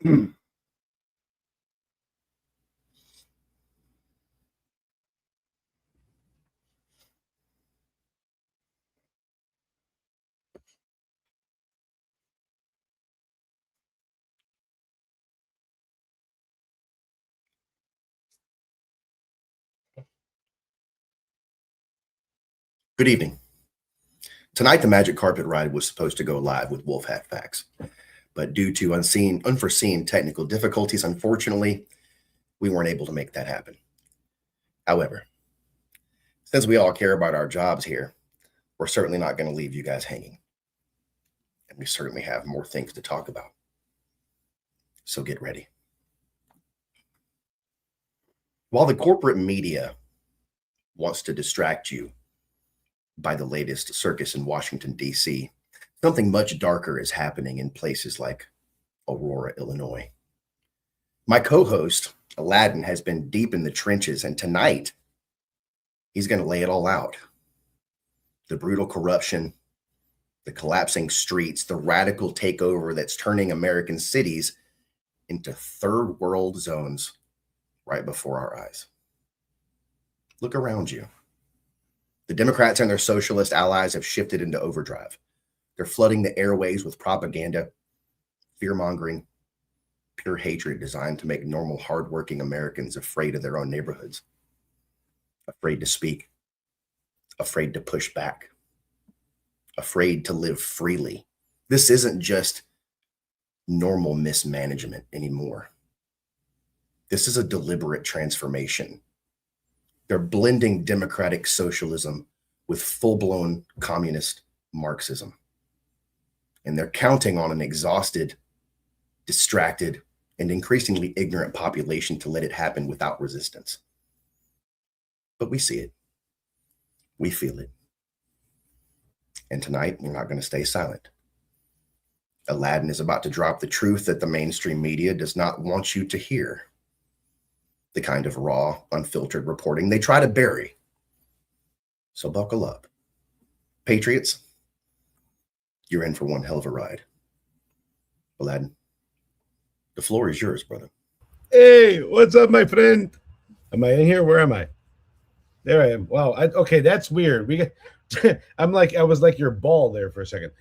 Good evening. Tonight, the Magic Carpet Ride was supposed to go live with WolfHatFacts, but due to unforeseen technical difficulties, unfortunately, we weren't able to make that happen. However, since we all care about our jobs here, we're certainly not going to leave you guys hanging. And we certainly have more things to talk about. So get ready. While the corporate media wants to distract you by the latest circus in Washington, D.C., something much darker is happening in places like Aurora, Illinois. My co-host, Aladdin, has been deep in the trenches, and tonight he's going to lay it all out. The brutal corruption, the collapsing streets, the radical takeover that's turning American cities into third world zones right before our eyes. Look around you. The Democrats and their socialist allies have shifted into overdrive. They're flooding the airways with propaganda, fear-mongering, pure hatred designed to make normal, hardworking Americans afraid of their own neighborhoods, afraid to speak, afraid to push back, afraid to live freely. This isn't just normal mismanagement anymore. This is a deliberate transformation. They're blending democratic socialism with full-blown communist Marxism. And they're counting on an exhausted, distracted, and increasingly ignorant population to let it happen without resistance. But we see it. We feel it. And tonight, we're not going to stay silent. Aladdin is about to drop the truth that the mainstream media does not want you to hear. The kind of raw, unfiltered reporting they try to bury. So buckle up. Patriots, you're in for one hell of a ride. Aladdin, the floor is yours, brother. Hey, what's up, my friend? Am I in here? Where am I? There I am. Wow. Okay, that's weird. I was like your ball there for a second.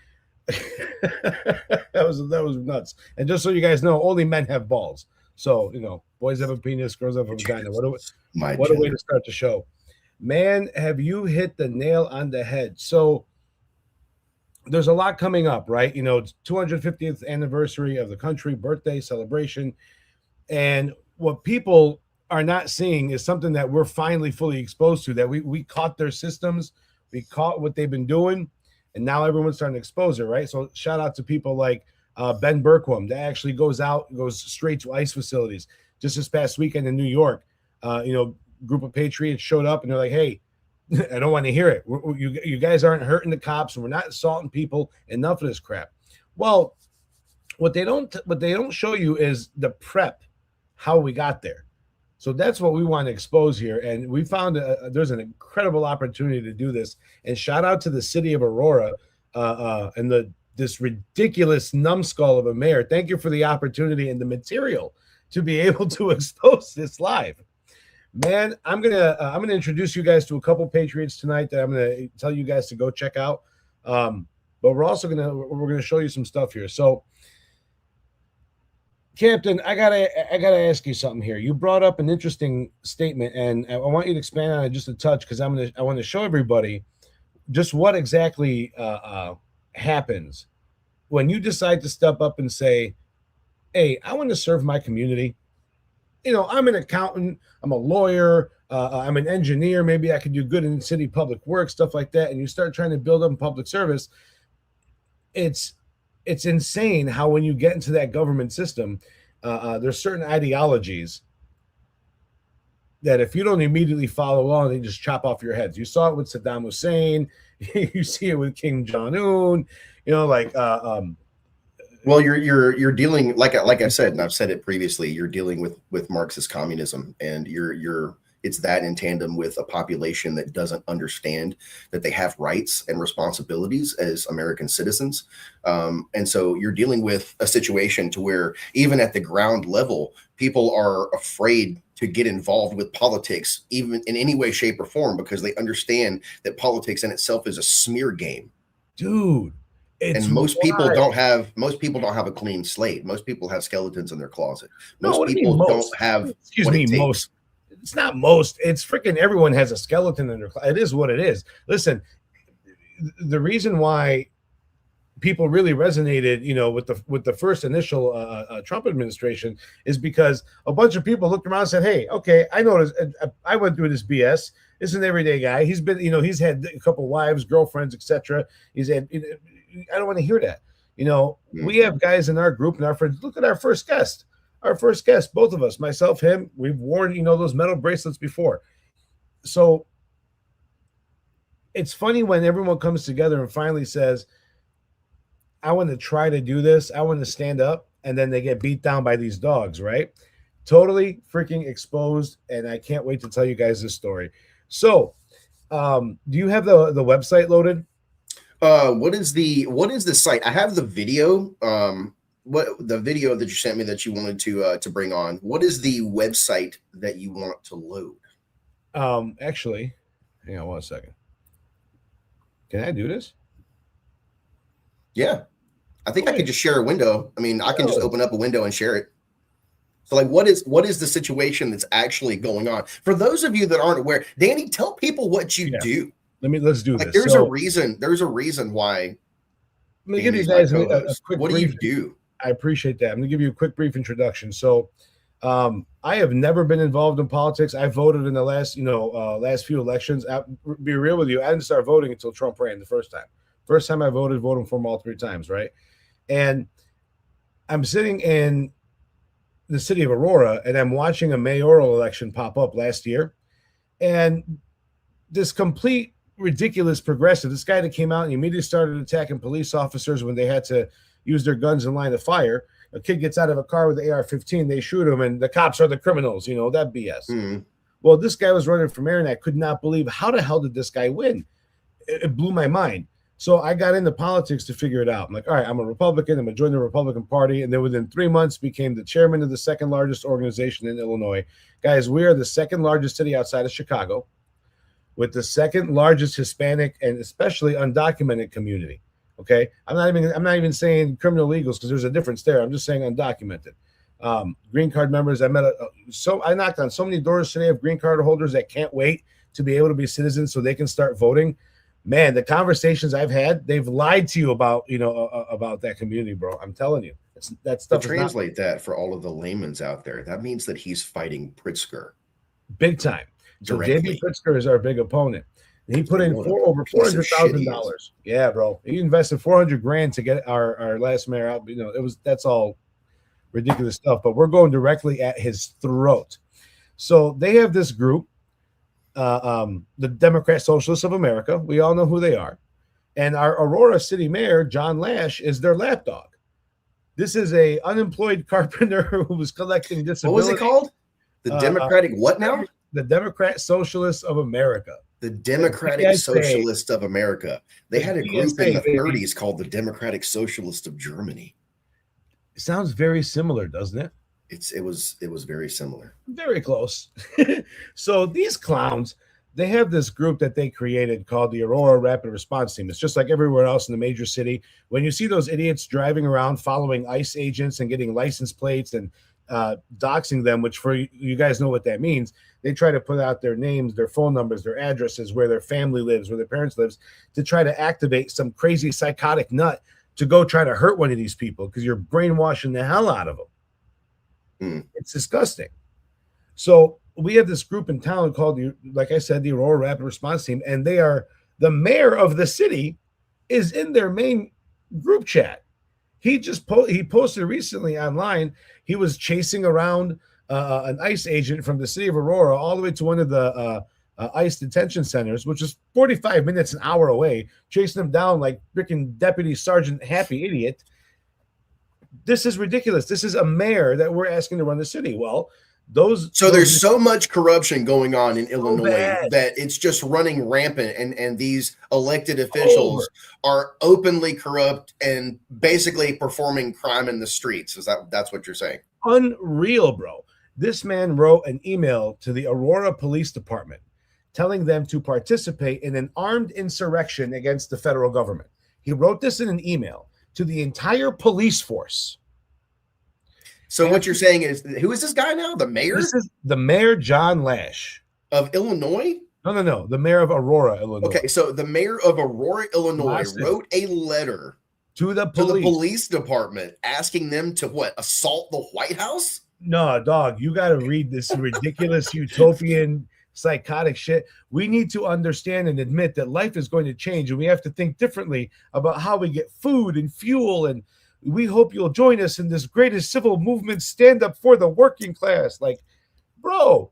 that was nuts. And just so you guys know, only men have balls. So, boys have a penis, girls have a vagina. What a way to start the show. Man, have you hit the nail on the head? So there's a lot coming up, right? It's 250th anniversary of the country, birthday celebration. And what people are not seeing is something that we're finally fully exposed to, that we caught their systems, we caught what they've been doing, and now everyone's starting to expose it, right? So shout out to people like Ben Berquam that actually goes straight to ICE facilities. Just this past weekend in New York, group of patriots showed up and they're like, hey, I don't want to hear it. You guys aren't hurting the cops and we're not assaulting people. Enough of this crap. Well, what they don't show you is the prep, how we got there. So that's what we want to expose here. And we found there's an incredible opportunity to do this. And shout out to the city of Aurora and this ridiculous numbskull of a mayor. Thank you for the opportunity and the material to be able to expose this live. Man, I'm gonna introduce you guys to a couple Patriots tonight that I'm gonna tell you guys to go check out. But we're also gonna show you some stuff here. So, Captain, I gotta ask you something here. You brought up an interesting statement, and I want you to expand on it just a touch because I want to show everybody just what exactly happens when you decide to step up and say, hey, I want to serve my community. I'm an accountant, I'm a lawyer, I'm an engineer, maybe I could do good in city public work, stuff like that, and you start trying to build up public service. It's insane how when you get into that government system, there's certain ideologies that if you don't immediately follow along, they just chop off your heads. You saw it with Saddam Hussein. You see it with Kim Jong-un. Well, you're dealing, like I said, and I've said it previously, you're dealing with Marxist communism, and you're It's that in tandem with a population that doesn't understand that they have rights and responsibilities as American citizens. And so you're dealing with a situation to where even at the ground level, people are afraid to get involved with politics, even in any way, shape, or form, because they understand that politics in itself is a smear game. Dude, and most people don't have a clean slate. Most people have skeletons in their closet. Most people don't have excuse me, most. It's not most. It's freaking everyone has a skeleton in their closet. It is what it is. Listen, the reason why people really resonated, with the first initial Trump administration is because a bunch of people looked around and said, "Hey, okay, I noticed. I went through this BS. This is an everyday guy. He's been, he's had a couple wives, girlfriends, etc. He's had. I don't want to hear that. We have guys in our group and our friends. Look at our first guest. Our first guest, both of us, myself, him. We've worn, those metal bracelets before. So it's funny when everyone comes together and finally says, I want to try to do this. I want to stand up, and then they get beat down by these dogs, right? Totally freaking exposed, and I can't wait to tell you guys this story. So, do you have the website loaded? What is the site? I have the video. What the video that you sent me that you wanted to bring on? What is the website that you want to load? Actually, hang on 1 second. Can I do this? Yeah. I think I could just share a window. I mean, I can just open up a window and share it. So, like, what is the situation that's actually going on? For those of you that aren't aware, Danny, tell people what you do. Let's do this. There's a reason. There's a reason why. Let me give you guys a quick. What brief, do you do? I appreciate that. I'm going to give you a quick, brief introduction. So, I have never been involved in politics. I voted in the last few elections. I'll be real with you. I didn't start voting until Trump ran the first time. First time I voted for him all 3 times, right? And I'm sitting in the city of Aurora, and I'm watching a mayoral election pop up last year. And this complete ridiculous progressive, this guy that came out and immediately started attacking police officers when they had to use their guns in line of fire. A kid gets out of a car with the AR-15, they shoot him, and the cops are the criminals, that BS. Mm-hmm. Well, this guy was running for mayor, and I could not believe, how the hell did this guy win? It blew my mind. So I got into politics to figure it out. I'm like, all right, I'm a Republican. I'm going to join the Republican Party. And then within 3 months, became the chairman of the second largest organization in Illinois. Guys, we are the second largest city outside of Chicago, with the second largest Hispanic and especially undocumented community. Okay, I'm not even saying criminal illegals, because there's a difference there. I'm just saying undocumented. Green card members. I knocked on so many doors today of green card holders that can't wait to be able to be citizens so they can start voting. Man, the conversations I've had, they've lied to you about that community, bro. I'm telling you, that stuff. To translate that for all of the layman's out there, that means that he's fighting Pritzker, big time. So JB Pritzker is our big opponent. He put in over $400,000. Yeah, bro. He invested $400,000 to get our last mayor out. That's all ridiculous stuff. But we're going directly at his throat. So they have this group. The Democrat Socialists of America. We all know who they are. And our Aurora City Mayor, John Lash, is their lapdog. This is a unemployed carpenter who was collecting disability. What was it called? The Democratic what now? The Democrat Socialists of America. The Democratic Socialists of America. They had a group in the 30s called the Democratic Socialists of Germany. It sounds very similar, doesn't it? It was very similar. Very close. So these clowns, they have this group that they created called the Aurora Rapid Response Team. It's just like everywhere else in the major city. When you see those idiots driving around following ICE agents and getting license plates and doxing them, which for you guys know what that means, they try to put out their names, their phone numbers, their addresses, where their family lives, where their parents lives, to try to activate some crazy psychotic nut to go try to hurt one of these people, because you're brainwashing the hell out of them. It's disgusting. So we have this group in town called, like I said, the Aurora Rapid Response Team, and they are, the mayor of the city is in their main group chat. He just he posted recently online. He was chasing around an ICE agent from the city of Aurora all the way to one of the ICE detention centers, which is 45 minutes, an hour away, chasing him down like freaking Deputy Sergeant Happy Idiot. This is ridiculous. This is a mayor that we're asking to run the city. Well, There's so much corruption going on in Illinois that it's just running rampant, and these elected officials are openly corrupt and basically performing crime in the streets. That's what you're saying? Unreal, bro. This man wrote an email to the Aurora Police Department telling them to participate in an armed insurrection against the federal government. He wrote this in an email to the entire police force. So what you're saying is, who is this guy now? The mayor? This is the mayor, John Lash. Of Illinois? No. The mayor of Aurora, Illinois. Okay, so the mayor of Aurora, Illinois wrote a letter to the police department asking them to what? Assault the White House? No, dog, you got to read this ridiculous utopian psychotic shit. We need to understand and admit that life is going to change, and we have to think differently about how we get food and fuel, and we hope you'll join us in this greatest civil movement, stand up for the working class. Like, bro.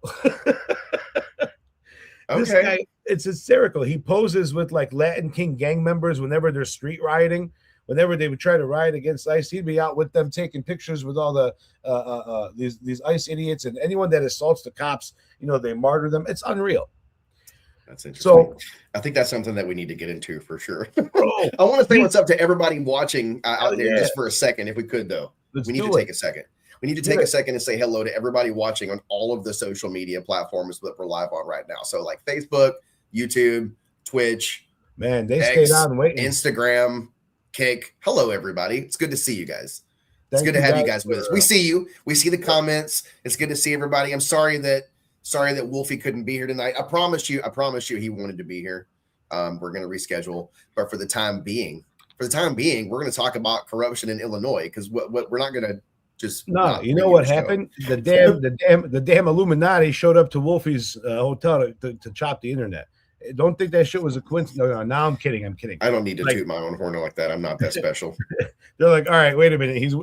This guy, it's hysterical. He poses with like Latin King gang members whenever they're street rioting. Whenever they would try to riot against ICE, he'd be out with them taking pictures with all the these ICE idiots, and anyone that assaults the cops, they martyr them. It's unreal. That's interesting. So I think that's something that we need to get into for sure. I want to say what's up to everybody watching out there just for a second, if we could, though. We need to take a second. We need to take a second and say hello to everybody watching on all of the social media platforms that we're live on right now. So like Facebook, YouTube, Twitch, man, they stayed on waiting. Instagram, Kick. Hello, everybody. It's good to see you guys. It's good to have you guys with us. We see you. We see the comments. It's good to see everybody. I'm sorry that Wolfie couldn't be here tonight. I promise you he wanted to be here. We're going to reschedule, but for the time being, we're going to talk about corruption in Illinois, because what we're not going to just you know what happened? The damn Illuminati showed up to Wolfie's hotel to chop the internet. Don't think that shit was a coincidence. No, now I'm kidding. I don't need to toot my own horn like that. I'm not that special. They're like, all right, wait a minute. He's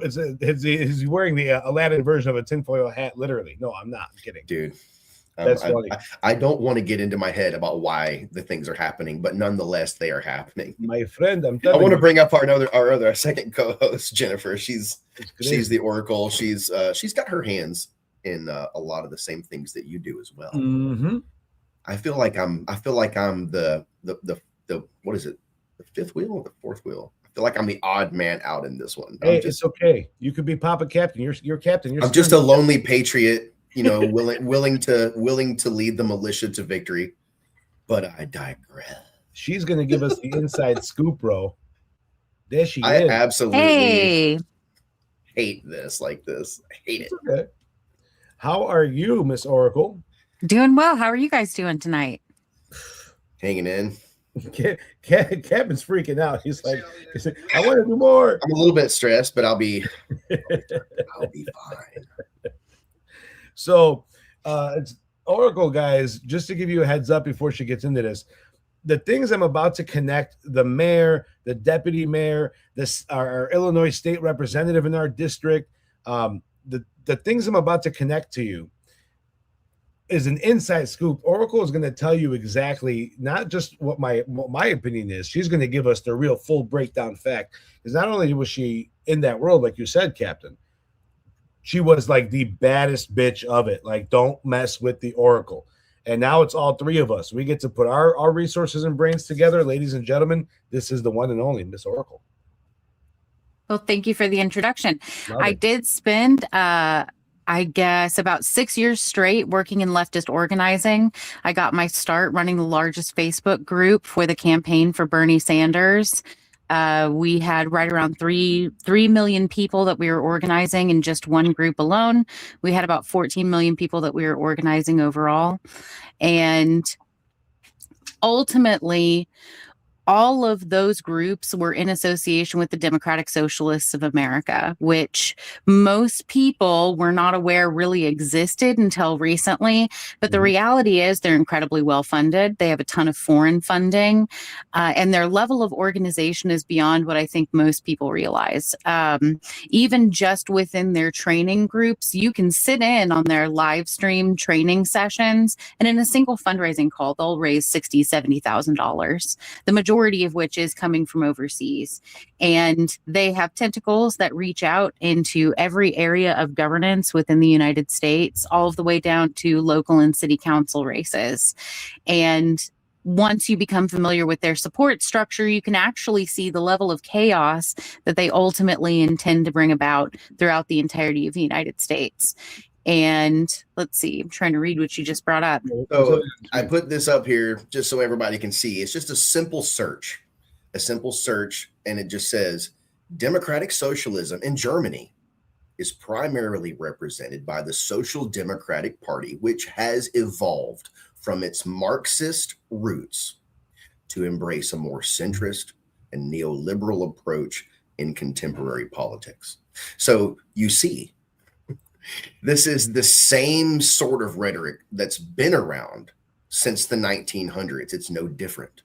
wearing the Aladdin version of a tinfoil hat, literally. No, I'm not. I'm kidding, dude. That's funny. I don't want to get into my head about why the things are happening, but nonetheless, they are happening. My friend, I want to bring up our other second co-host, Jennifer. She's the Oracle. She's got her hands in a lot of the same things that you do as well. Mm-hmm. I feel like I'm the what is it? The fifth wheel or the fourth wheel? I feel like I'm the odd man out in this one. Hey, it's okay. You could be Papa Captain. You're captain. I'm just a lonely patriot, willing to lead the militia to victory. But I digress. She's gonna give us the inside scoop, bro. There she is. I absolutely hate this like this. I hate it. Okay. How are you, Miss Oracle? Doing well. How are you guys doing tonight? Hanging in. Kevin's freaking out. He's like, I want to do more. I'm a little bit stressed, but I'll be fine. So it's Oracle, guys, just to give you a heads up before she gets into this, the things I'm about to connect, the mayor, the deputy mayor, our Illinois state representative in our district, the things I'm about to connect to you is an inside scoop. Oracle is going to tell you exactly, not just what my opinion is. She's going to give us the real full breakdown fact. Because not only was she in that world, like you said, Captain, she was like the baddest bitch of it. Like, don't mess with the Oracle. And now it's all three of us. We get to put our resources and brains together. Ladies and gentlemen, this is the one and only Miss Oracle. Well, thank you for the introduction. I did spend I guess about 6 years straight working in leftist organizing. I got my start running the largest Facebook group for the campaign for Bernie Sanders. We had right around 3 million people that we were organizing in just one group alone. We had about 14 million people that we were organizing overall. And ultimately, all of those groups were in association with the Democratic Socialists of America, which most people were not aware really existed until recently. But the reality is they're incredibly well funded. They have a ton of foreign funding, and their level of organization is beyond what I think most people realize. Even just within their training groups, you can sit in on their live stream training sessions, and in a single fundraising call, they'll raise $60,000, $70,000. The majority majority of which is coming from overseas. And they have tentacles that reach out into every area of governance within the United States, all the way down to local and city council races. And once you become familiar with their support structure, you can actually see the level of chaos that they ultimately intend to bring about throughout the entirety of the United States. And let's see, I'm trying to read what you just brought up. So I put this up here just so everybody can see. It's just a simple search, and it just says democratic socialism in Germany is primarily represented by the Social Democratic Party, which has evolved from its Marxist roots to embrace a more centrist and neoliberal approach in contemporary politics. So you see, this is the same sort of rhetoric that's been around since the 1900s. It's no different.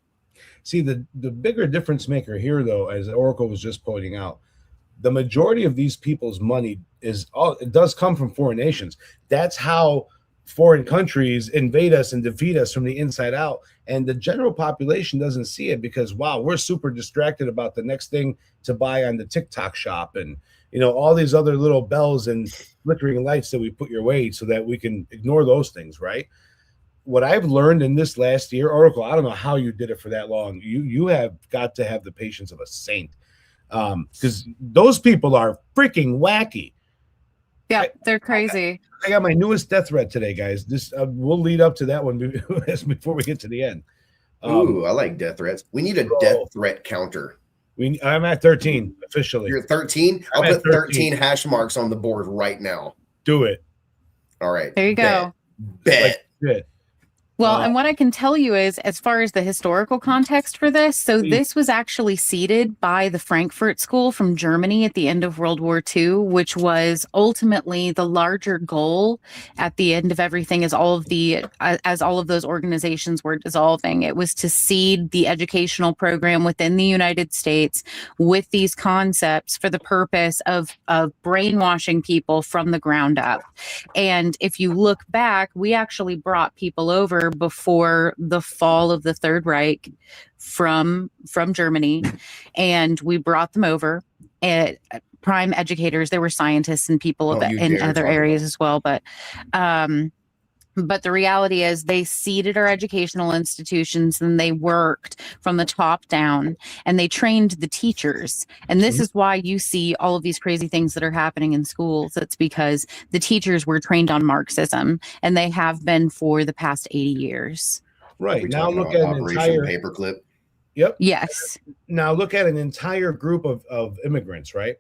See, the bigger difference maker here, though, as Oracle was just pointing out, the majority of these people's money it does come from foreign nations. That's how foreign countries invade us and defeat us from the inside out. And the general population doesn't see it because, wow, we're super distracted about the next thing to buy on the TikTok shop and, all these other little bells and flickering lights that we put your way so that we can ignore those things, right? What I've learned in this last year, Oracle, I don't know how you did it for that long. You have got to have the patience of a saint, because those people are freaking wacky. Yeah, they're crazy. I got my newest death threat today, guys. This we'll lead up to that one before we get to the end. Ooh, I like death threats. We need a death threat counter. I'm at 13 officially. You're 13? I'll put 13 hash marks on the board right now. Do it. All right. There you go. Bet. Like, well, and what I can tell you is, as far as the historical context for this, so this was actually seeded by the Frankfurt School from Germany at the end of World War II, which was ultimately the larger goal at the end of everything as all of those organizations were dissolving. It was to seed the educational program within the United States with these concepts for the purpose of brainwashing people from the ground up. And if you look back, we actually brought people over before the fall of the Third Reich from Germany, and we brought them over at prime educators. There were scientists and people in other areas as well, but the reality is they seeded our educational institutions and they worked from the top down and they trained the teachers. And this is why you see all of these crazy things that are happening in schools. It's because the teachers were trained on Marxism and they have been for the past 80 years. Right. Now look at an entire paperclip. Yep. Yes. Now look at an entire group of immigrants, right?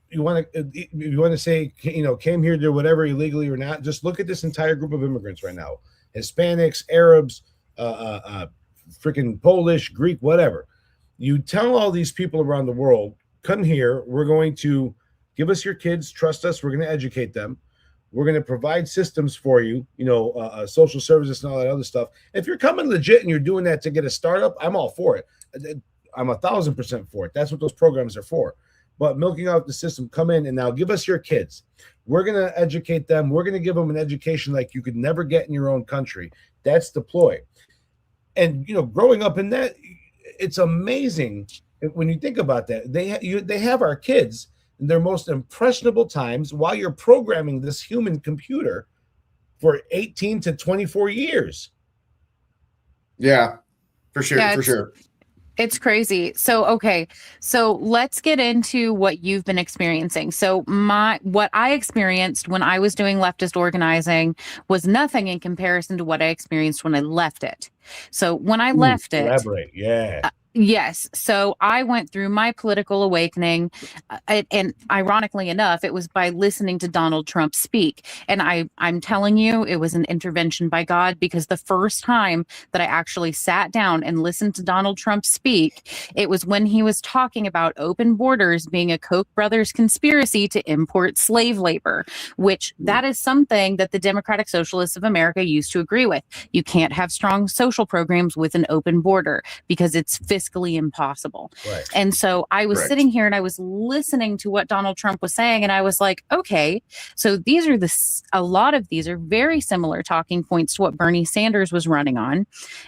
You want to say, came here to do whatever illegally or not, just look at this entire group of immigrants right now. Hispanics, Arabs, freaking Polish, Greek, whatever. You tell all these people around the world, come here, we're going to give us your kids, trust us, we're going to educate them. We're going to provide systems for you, social services and all that other stuff. If you're coming legit and you're doing that to get a startup, I'm all for it. I'm 1,000% for it. That's what those programs are for. But milking out the system, come in and now give us your kids. We're going to educate them. We're going to give them an education like you could never get in your own country. That's the ploy. And, growing up in that, it's amazing when you think about that. They have our kids in their most impressionable times while you're programming this human computer for 18 to 24 years. Yeah, for sure. Yeah, for sure. It's crazy. So let's get into what you've been experiencing. So what I experienced when I was doing leftist organizing was nothing in comparison to what I experienced when I left it. So when I left it, elaborate. Yeah. Yes. So I went through my political awakening. And ironically enough, it was by listening to Donald Trump speak. And I'm telling you, it was an intervention by God, because the first time that I actually sat down and listened to Donald Trump speak, it was when he was talking about open borders being a Koch brothers conspiracy to import slave labor, which that is something that the Democratic Socialists of America used to agree with. You can't have strong social programs with an open border because it's fiscally fiscally impossible. Right. And so I was sitting here and I was listening to what Donald Trump was saying, and I was like, okay, so these are a lot of these are very similar talking points to what Bernie Sanders was running on.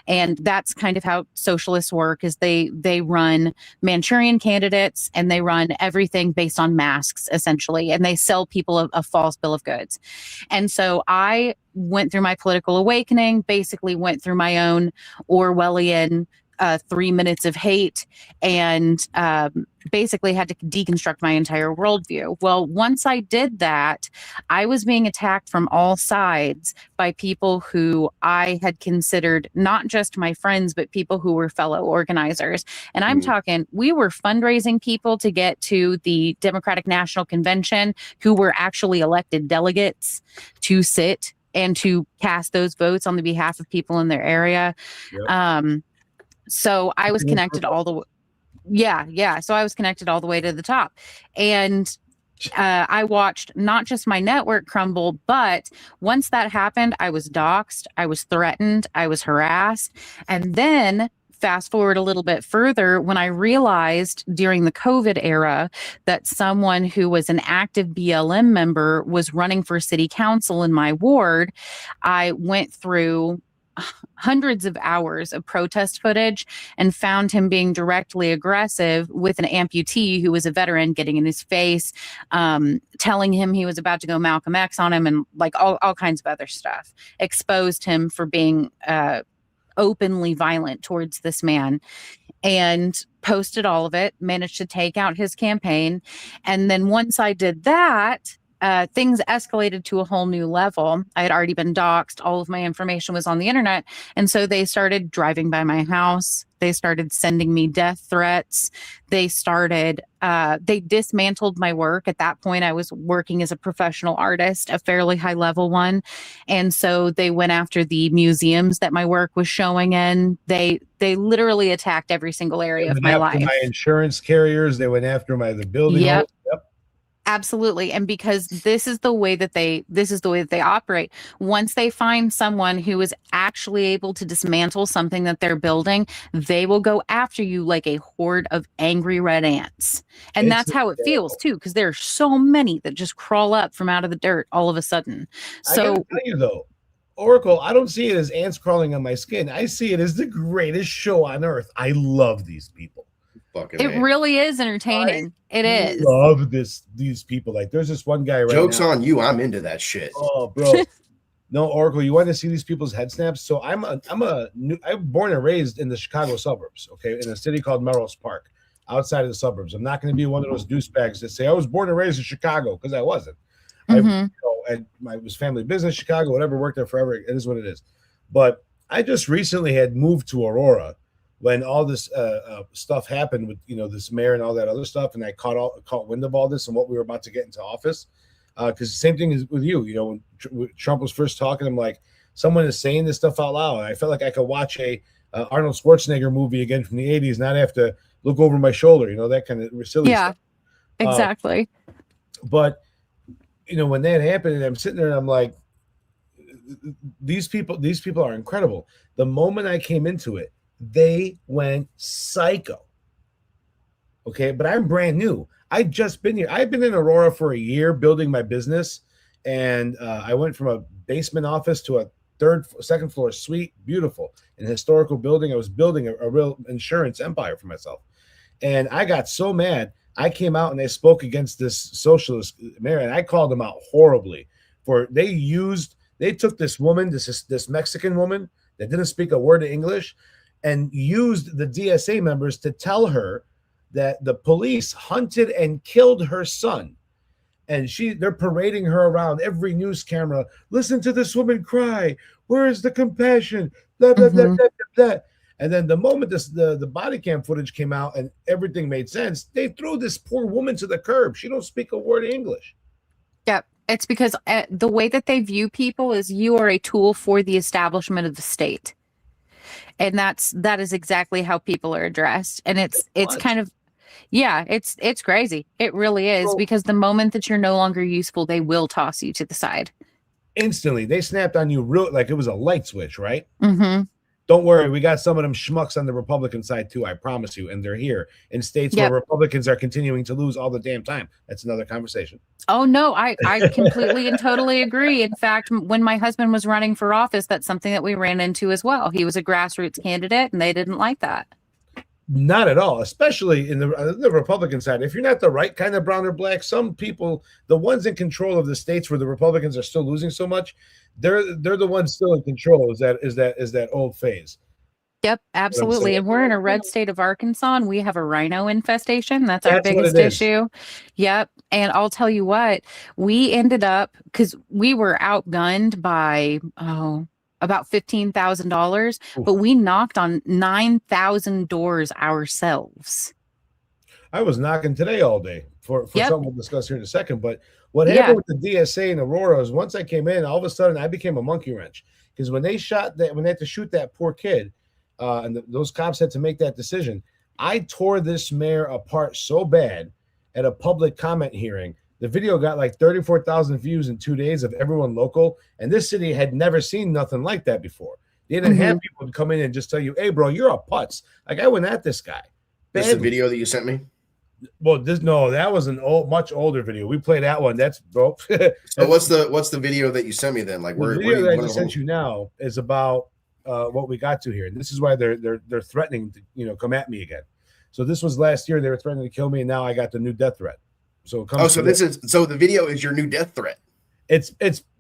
And that's kind of how socialists work, is they run Manchurian candidates and they run everything based on masks, essentially, and they sell people a false bill of goods. And so I went through my political awakening, basically went through my own Orwellian 3 minutes of hate, and basically had to deconstruct my entire worldview. Well, once I did that, I was being attacked from all sides by people who I had considered not just my friends, but people who were fellow organizers. And I'm talking, we were fundraising people to get to the Democratic National Convention who were actually elected delegates to sit and to cast those votes on the behalf of people in their area. Yep. So I was connected all the way. Yeah. So I was connected all the way to the top. And I watched not just my network crumble, but once that happened, I was doxxed, I was threatened, I was harassed. And then fast forward a little bit further, when I realized during the COVID era that someone who was an active BLM member was running for city council in my ward, I went through hundreds of hours of protest footage and found him being directly aggressive with an amputee who was a veteran, getting in his face, telling him he was about to go Malcolm X on him, and like all kinds of other stuff. Exposed him for being openly violent towards this man, and posted all of it, managed to take out his campaign. And then once I did that, things escalated to a whole new level. I had already been doxxed. All of my information was on the internet. And so they started driving by my house. They started sending me death threats. They dismantled my work. At that point, I was working as a professional artist, a fairly high level one. And so they went after the museums that my work was showing in. They literally attacked every single area of my life. My insurance carriers, they went after the building. Yep. Absolutely. And because this is the way that they operate. Once they find someone who is actually able to dismantle something that they're building, they will go after you like a horde of angry red ants. And that's how it feels too, because there are so many that just crawl up from out of the dirt all of a sudden. So I gotta tell you though, Oracle, I don't see it as ants crawling on my skin. I see it as the greatest show on earth. I love these people. It really is entertaining. It is. Love these people. Like, there's this one guy right Joke's now. on you. I'm into that shit. Oh, bro. No, Oracle, you want to see these people's head snaps? So I'm born and raised in the Chicago suburbs, okay, in a city called Melrose Park, outside of the suburbs. I'm not going to be one of those douchebags that say I was born and raised in Chicago, because I wasn't. I was family business, Chicago, whatever, worked there forever. It is what it is. But I just recently had moved to Aurora when all this stuff happened with this mayor and all that other stuff, and I caught wind of all this and what we were about to get into office. Because the same thing is with you. When Trump was first talking, I'm like, someone is saying this stuff out loud. And I felt like I could watch a Arnold Schwarzenegger movie again from the 80s, not have to look over my shoulder. That kind of silly stuff. Yeah, exactly. But when that happened, and I'm sitting there and I'm like, these people are incredible. The moment I came into it, they went psycho. Okay, but I'm brand new. I've just been here. I've been in Aurora for a year building my business, and I went from a basement office to a second floor suite, beautiful, an historical building. I was building a real insurance empire for myself, and I got so mad. I came out and I spoke against this socialist mayor, and I called them out horribly they took this woman, this Mexican woman that didn't speak a word of English, and used the DSA members to tell her that the police hunted and killed her son. And they're parading her around, every news camera. Listen to this woman cry. Where is the compassion? Blah, blah, blah, blah, blah, blah. And then the moment the body cam footage came out and everything made sense, they threw this poor woman to the curb. She don't speak a word of English. Yep. It's because the way that they view people is you are a tool for the establishment of the state. And that is exactly how people are addressed. And it's kind of, it's crazy. It really is, because the moment that you're no longer useful, they will toss you to the side. Instantly. They snapped on you like it was a light switch, right? Mm-hmm. don't worry, we got some of them schmucks on the Republican side too, I promise you, and they're here in states where Republicans are continuing to lose all the damn time. That's another conversation. Oh no, I completely and totally agree. In fact, when my husband was running for office, that's something that we ran into as well. He was a grassroots candidate, and they didn't like that. Not at all, especially in the Republican side. If you're not the right kind of brown or black, some people, the ones in control of the states where the Republicans are still losing so much, they're the ones still in control. Is that old phase? Yep, absolutely. And we're in a red state of Arkansas, and we have a rhino infestation. That's our biggest issue. Yep. And I'll tell you what, we ended up, because we were outgunned by about $15,000, but we knocked on 9,000 doors ourselves. I was knocking today all day for something we'll discuss here in a second. But what happened with the DSA in Aurora is once I came in, all of a sudden I became a monkey wrench, because when they had to shoot that poor kid, and those cops had to make that decision, I tore this mayor apart so bad at a public comment hearing. The video got like 34,000 views in 2 days of everyone local. And this city had never seen nothing like that before. They didn't have people come in and just tell you, hey, bro, you're a putz. Like, I went at this guy. That's the video that you sent me? Well, that was an much older video. We played that one. That's bro. So what's the video that you sent me then? Like, the video that I just sent you now is about what we got to here. And this is why they're threatening to, come at me again. So this was last year. They were threatening to kill me, and now I got the new death threat. So the video is your new death threat. It's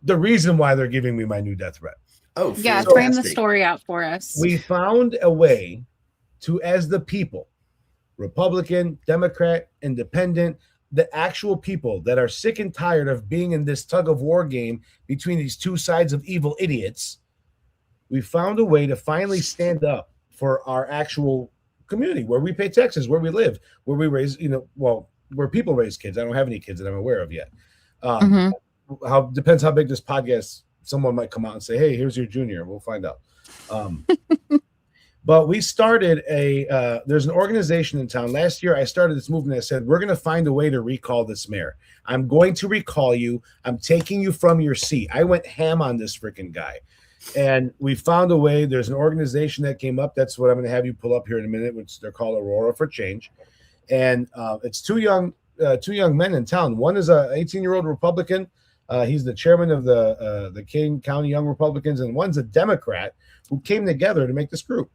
the reason why they're giving me my new death threat. Oh, yeah, frame the story out for us. We found a way to, as the people, Republican, Democrat, Independent, the actual people that are sick and tired of being in this tug of war game between these two sides of evil idiots, we found a way to finally stand up for our actual community, where we pay taxes, where we live, where we raise, where people raise kids. I don't have any kids that I'm aware of yet. Depends how big this podcast. Someone might come out and say, "Hey, here's your junior." We'll find out. But we started there's an organization in town. Last year, I started this movement that said, we're going to find a way to recall this mayor. I'm going to recall you. I'm taking you from your seat. I went ham on this freaking guy. And we found a way. There's an organization that came up. That's what I'm going to have you pull up here in a minute, which they're called Aurora for Change. And it's two young men in town. One is a 18-year-old Republican. He's the chairman of the Kane County Young Republicans, and one's a Democrat who came together to make this group.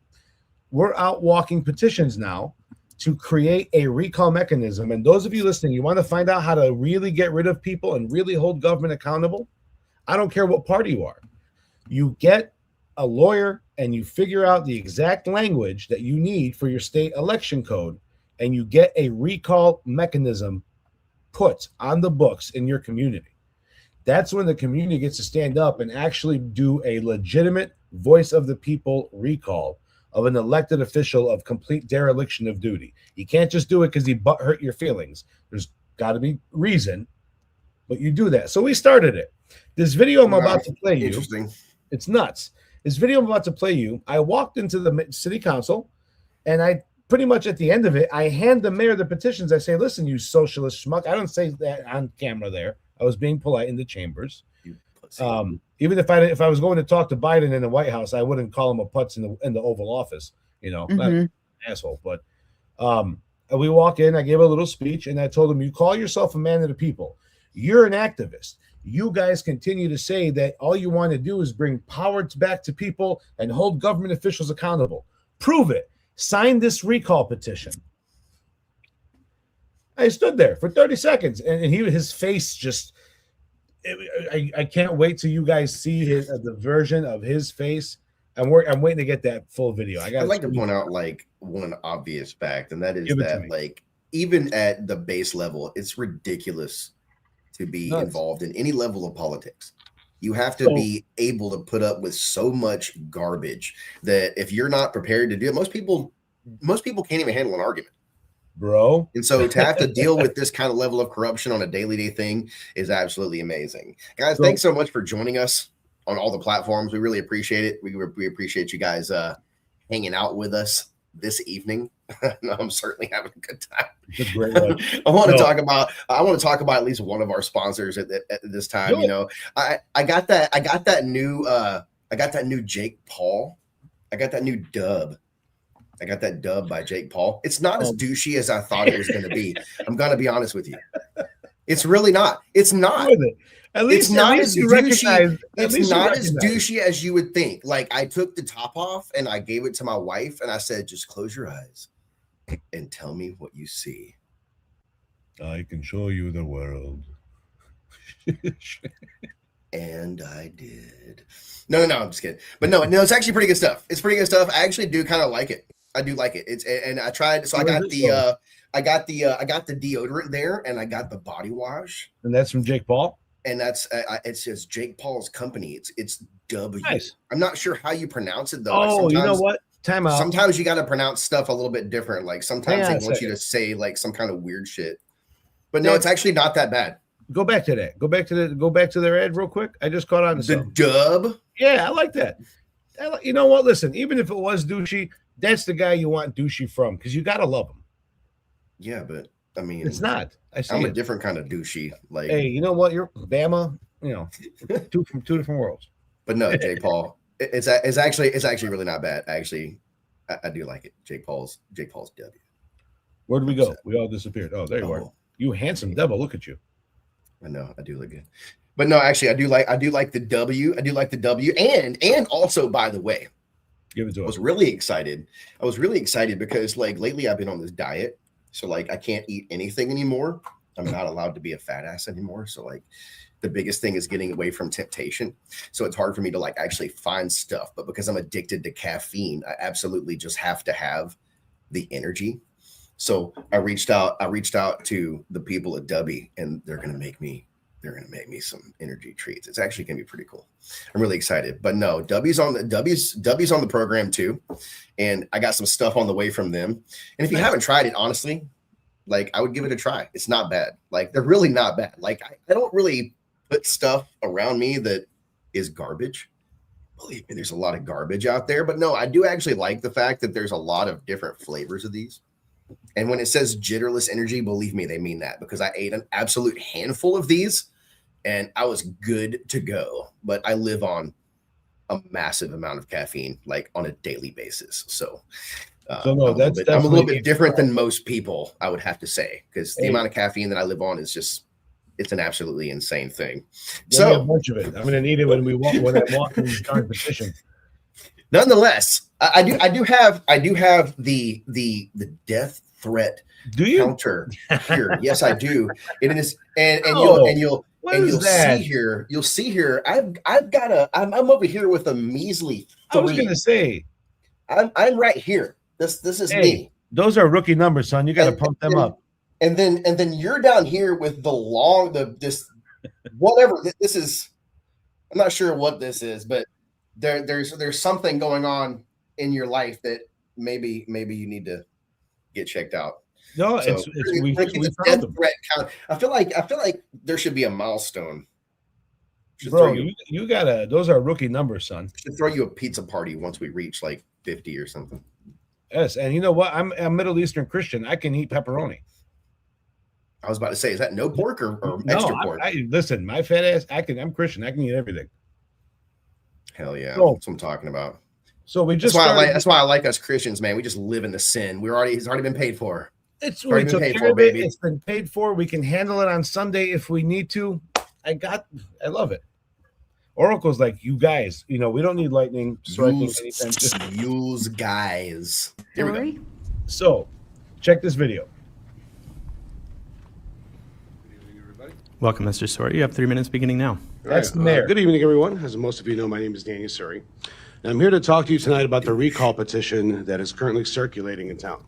We're out walking petitions now to create a recall mechanism. And those of you listening, you want to find out how to really get rid of people and really hold government accountable? I don't care what party you are. You get a lawyer and you figure out the exact language that you need for your state election code, and you get a recall mechanism put on the books in your community. That's when the community gets to stand up and actually do a legitimate voice of the people recall of an elected official of complete dereliction of duty. You can't just do it because he hurt your feelings. There's got to be reason, but you do that. So we started it. This video I'm about to play you, it's nuts. This video I'm about to play you, I walked into the city council, and I pretty much at the end of it, I hand the mayor the petitions. I say, listen, you socialist schmuck. I don't say that on camera there. I was being polite in the chambers. Even if I was going to talk to Biden in the White House, I wouldn't call him a putz in the Oval Office, not an asshole. But we walk in, I gave a little speech, and I told him, you call yourself a man of the people. You're an activist. You guys continue to say that all you want to do is bring power back to people and hold government officials accountable. Prove it. Sign this recall petition. I stood there for 30 seconds, and his face just. I can't wait till you guys see the version of his face. I'm waiting to get that full video. I'd like to point out like one obvious fact, and that is that like even at the base level, it's ridiculous to be involved in any level of politics. You have to be able to put up with so much garbage that if you're not prepared to do it, most people can't even handle an argument. Bro. And so to have to deal with this kind of level of corruption on a daily thing is absolutely amazing. Guys, thanks so much for joining us on all the platforms. We really appreciate it. We appreciate you guys hanging out with us this evening. I'm certainly having a good time. I want to talk about at least one of our sponsors at this time. I got that new Jake Paul I got that new dub. I got that dub by Jake Paul. It's not as douchey as I thought it was going to be. I'm going to be honest with you. It's really not. It's not. At least, it's not as douchey. It's not as douchey as you would think. Like, I took the top off and I gave it to my wife and I said, just close your eyes and tell me what you see. I can show you the world. And I did. No, I'm just kidding. But no, it's actually pretty good stuff. It's pretty good stuff. I actually do kind of like it. I do like it. And I tried. So I got the deodorant there, and I got the body wash. And that's from Jake Paul. And that's it says Jake Paul's company. It's W. Nice. I'm not sure how you pronounce it though. Oh, you know what? Time out. Sometimes you got to pronounce stuff a little bit different. Like sometimes they want you to say like some kind of weird shit. But no, it's actually not that bad. Go back to that. Go back to their ad real quick. I just caught on to the dub. Yeah, I like that. You know what? Listen, even if it was douchey, that's the guy you want douchey from because you gotta love him. Yeah, but I mean, it's not. I'm a different kind of douchey. Like, hey, you know what? You're Bama. You know, two different worlds. But no, Jake Paul. It's actually really not bad. Actually, I do like it. Jake Paul's W. Where did we go? We all disappeared. Oh, there you are. You handsome devil. Look at you. I know I do look good, but no, actually, I do like the W. I do like the W, and also, by the way, give it to us. I was really excited because like lately I've been on this diet, so like I can't eat anything anymore. I'm not allowed to be a fat ass anymore. So like the biggest thing is getting away from temptation. So it's hard for me to like actually find stuff, but because I'm addicted to caffeine, I absolutely just have to have the energy. So I reached out to the people at Dubby, and they're gonna make me some energy treats. It's actually gonna be pretty cool. I'm really excited. But no, Dubby's on the program too, and I got some stuff on the way from them. And if you haven't tried it, honestly, like I would give it a try. It's not bad. Like they're really not bad. Like I don't really put stuff around me that is garbage. Believe me, there's a lot of garbage out there. But no, I do actually like the fact that there's a lot of different flavors of these. And when it says jitterless energy, believe me, they mean that because I ate an absolute handful of these and I was good to go. But I live on a massive amount of caffeine, like on a daily basis. So I'm a little bit different than most people, I would have to say, because the amount of caffeine that I live on is just, it's an absolutely insane thing. So a bunch of it. I'm going to need it when I walk in the competition. Nonetheless, I do have the death threat counter here. Yes, I do. It is, and you'll see here. I'm over here with a measly 3. I was going to say, I'm right here. This is me. Those are rookie numbers, son. You got to pump them up. And then you're down here with this whatever this is. I'm not sure what this is, but there's something going on in your life that maybe you need to get checked out. No, so we death threat count. I feel like there should be a milestone. Bro, you gotta. Those are rookie numbers, son. Should throw you a pizza party once we reach like 50 or something. Yes, and you know what? I'm a Middle Eastern Christian. I can eat pepperoni. I was about to say, is that no pork or extra pork? Listen, my fat ass. I'm Christian. I can eat everything. Hell yeah, that's what I'm talking about. So we just that's why I like us Christians, man. We just live in the sin. It's already been paid for. It's already been paid for, baby. It's been paid for. We can handle it on Sunday if we need to. I love it. Oracle's like, you guys, we don't need lightning striking anytime. Use guys. Here we go. So, check this video. Good evening, everybody. Welcome, Mr. Suri. You have 3 minutes beginning now. That's the mayor. Good evening, everyone. As most of you know, my name is Daniel Suri. And I'm here to talk to you tonight about the recall petition that is currently circulating in town.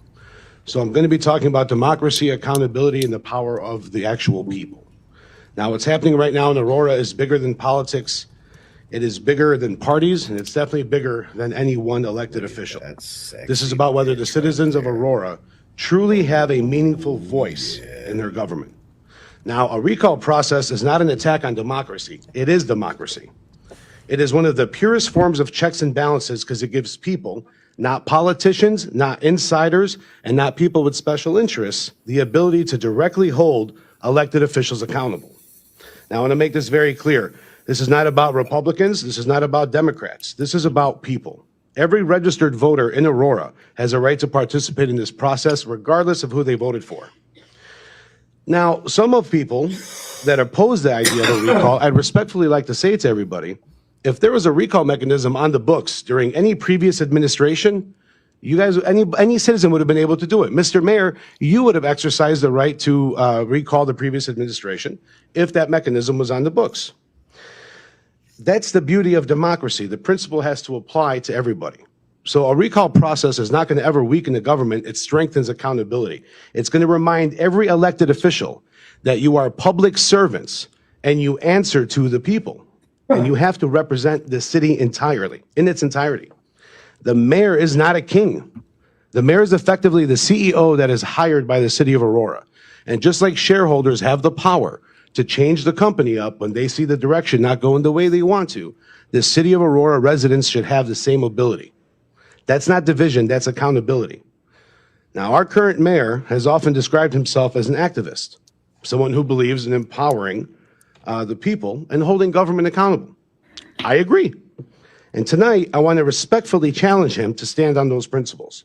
So I'm going to be talking about democracy, accountability, and the power of the actual people. Now, what's happening right now in Aurora is bigger than politics. It is bigger than parties, and it's definitely bigger than any one elected official. This is about whether the citizens of Aurora truly have a meaningful voice in their government. Now, a recall process is not an attack on democracy. It is democracy. It is one of the purest forms of checks and balances because it gives people, not politicians, not insiders, and not people with special interests, the ability to directly hold elected officials accountable. Now, I want to make this very clear. This is not about Republicans. This is not about Democrats. This is about people. Every registered voter in Aurora has a right to participate in this process, regardless of who they voted for. Now, some of people that oppose the idea of a recall, I'd respectfully like to say to everybody, if there was a recall mechanism on the books during any previous administration, you guys, any citizen would have been able to do it. Mr. Mayor, you would have exercised the right to recall the previous administration if that mechanism was on the books. That's the beauty of democracy. The principle has to apply to everybody. So a recall process is not going to ever weaken the government. It strengthens accountability. It's going to remind every elected official that you are public servants and you answer to the people. And you have to represent the city entirely, in its entirety. The mayor is not a king. The mayor is effectively the CEO that is hired by the city of Aurora. And just like shareholders have the power to change the company up when they see the direction not going the way they want to, the city of Aurora residents should have the same ability. That's not division, that's accountability. Now, our current mayor has often described himself as an activist, someone who believes in empowering the people and holding government accountable. I agree. And tonight, I want to respectfully challenge him to stand on those principles.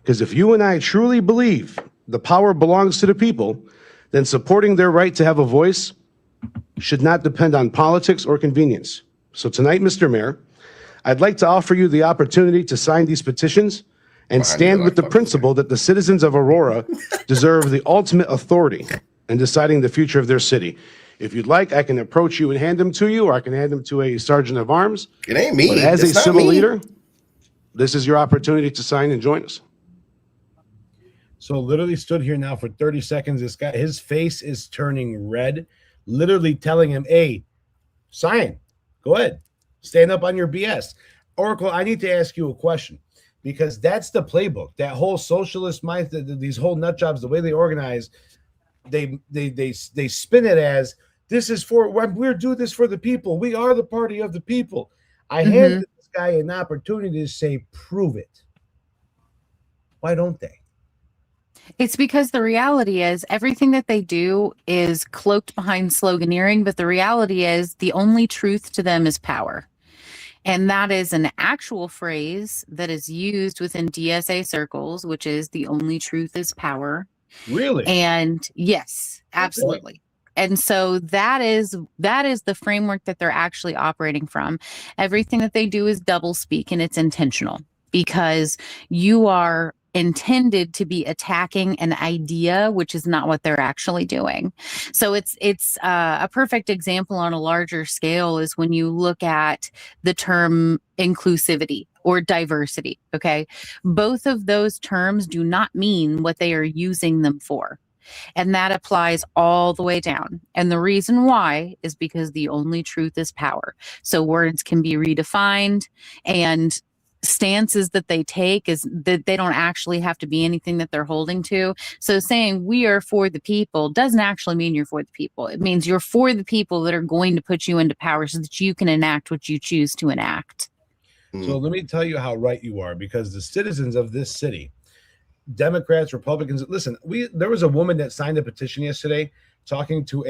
Because if you and I truly believe the power belongs to the people, then supporting their right to have a voice should not depend on politics or convenience. So tonight, Mr. Mayor, I'd like to offer you the opportunity to sign these petitions and stand with the principle that the citizens of Aurora deserve the ultimate authority in deciding the future of their city. If you'd like, I can approach you and hand them to you, or I can hand them to a sergeant of arms. It ain't me. But as It's a not civil me. leader, this is your opportunity to sign and join us. So literally stood here now for 30 seconds. This guy, his face is turning red, literally telling him, hey, sign, go ahead, stand up on your BS. Oracle, I need to ask you a question, because that's the playbook. That whole socialist mindset, these whole nut jobs, the way they organize, they spin it as, this is for, we're doing this for the people. We are the party of the people. I handed this guy an opportunity to say, prove it. Why don't they? It's because the reality is everything that they do is cloaked behind sloganeering, but the reality is the only truth to them is power. And that is an actual phrase that is used within DSA circles, which is the only truth is power. Really? And yes, absolutely. And so that is the framework that they're actually operating from. Everything that they do is double speak, and it's intentional, because you are intended to be attacking an idea, which is not what they're actually doing. So it's a perfect example on a larger scale is when you look at the term inclusivity or diversity. Okay, both of those terms do not mean what they are using them for. And that applies all the way down. And the reason why is because the only truth is power. So words can be redefined, and stances that they take is that they don't actually have to be anything that they're holding to. So saying we are for the people doesn't actually mean you're for the people. It means you're for the people that are going to put you into power so that you can enact what you choose to enact. So let me tell you how right you are, because the citizens of this city, Democrats, Republicans, listen, there was a woman that signed a petition yesterday talking to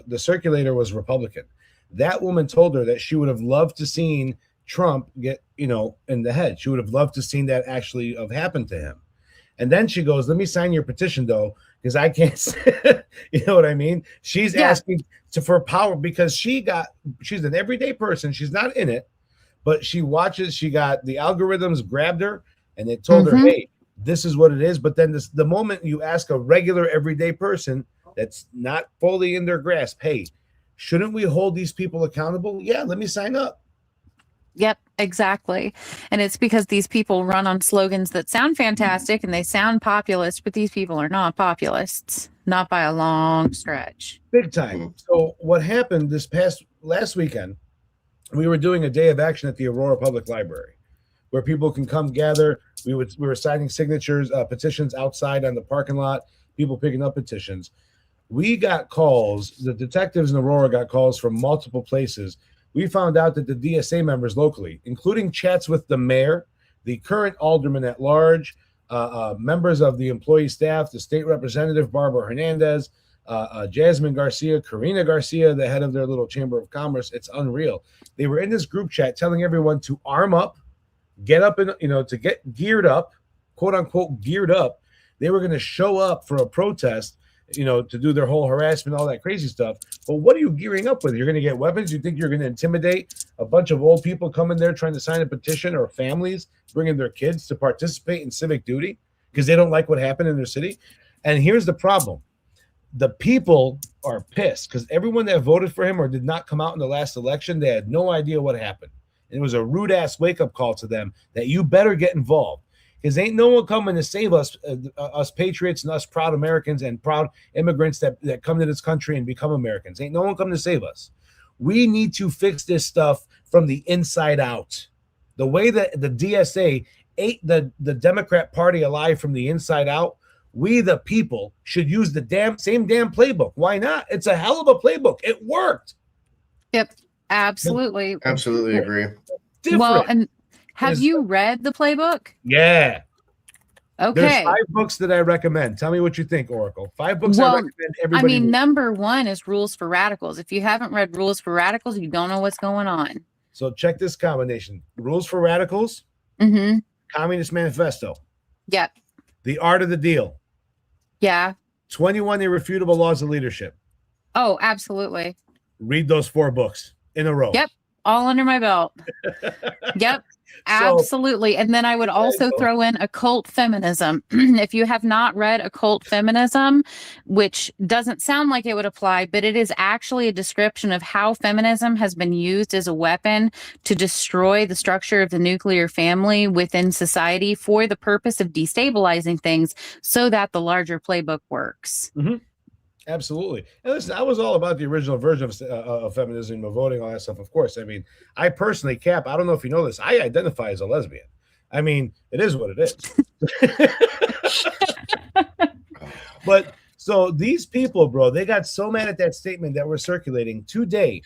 the circulator was Republican. That woman told her that she would have loved to seen Trump get, in the head. She would have loved to seen that actually have happened to him. And then she goes, let me sign your petition though, because I can't, you know what I mean? She's asking for power because she's an everyday person. She's not in it, but she watches, she got the algorithms grabbed her and they told her, hey, this is what it is. But then the moment you ask a regular everyday person that's not fully in their grasp, hey, shouldn't we hold these people accountable? Yeah, let me sign up. Yep, exactly. And it's because these people run on slogans that sound fantastic and they sound populist, but these people are not populists, not by a long stretch. Big time. So what happened last weekend, we were doing a day of action at the Aurora Public Library where people can come gather. We were signing signatures, petitions outside on the parking lot, people picking up petitions. We got calls, the detectives in Aurora got calls from multiple places. We found out that the DSA members locally, including chats with the mayor, the current alderman at large, members of the employee staff, the state representative, Barbara Hernandez, Jasmine Garcia, Karina Garcia, the head of their little chamber of commerce. It's unreal. They were in this group chat telling everyone to arm up, get up and, to get geared up, quote unquote, geared up. They were going to show up for a protest, to do their whole harassment, all that crazy stuff. But what are you gearing up with? You're going to get weapons? You think you're going to intimidate a bunch of old people coming there trying to sign a petition, or families bringing their kids to participate in civic duty because they don't like what happened in their city? And here's the problem. The people are pissed because everyone that voted for him or did not come out in the last election, they had no idea what happened. And it was a rude ass wake up call to them that you better get involved, because ain't no one coming to save us, us patriots and us proud Americans and proud immigrants that come to this country and become Americans. Ain't no one coming to save us. We need to fix this stuff from the inside out. The way that the DSA ate the Democrat Party alive from the inside out, we, the people, should use the same damn playbook. Why not? It's a hell of a playbook. It worked. Yep, absolutely. Absolutely agree. Different. Well, and have you read the playbook? Yeah. Okay. There's 5 books that I recommend. Tell me what you think, Oracle. 5 books I recommend everybody. Number 1 is Rules for Radicals. If you haven't read Rules for Radicals, you don't know what's going on. So check this combination. Rules for Radicals, Communist Manifesto. Yep. The Art of the Deal. Yeah. 21 Irrefutable Laws of Leadership. Oh, absolutely. Read those 4 books in a row. Yep. All under my belt. Yep. Absolutely. And then I would also throw in occult feminism. If you have not read occult feminism, which doesn't sound like it would apply, but it is actually a description of how feminism has been used as a weapon to destroy the structure of the nuclear family within society for the purpose of destabilizing things so that the larger playbook works. Absolutely. And listen, I was all about the original version of feminism, of voting, all that stuff. Of course. I mean, I personally, Cap, I don't know if you know this, I identify as a lesbian. I mean, it is what it is. But so these people, bro, they got so mad at that statement that we're circulating today.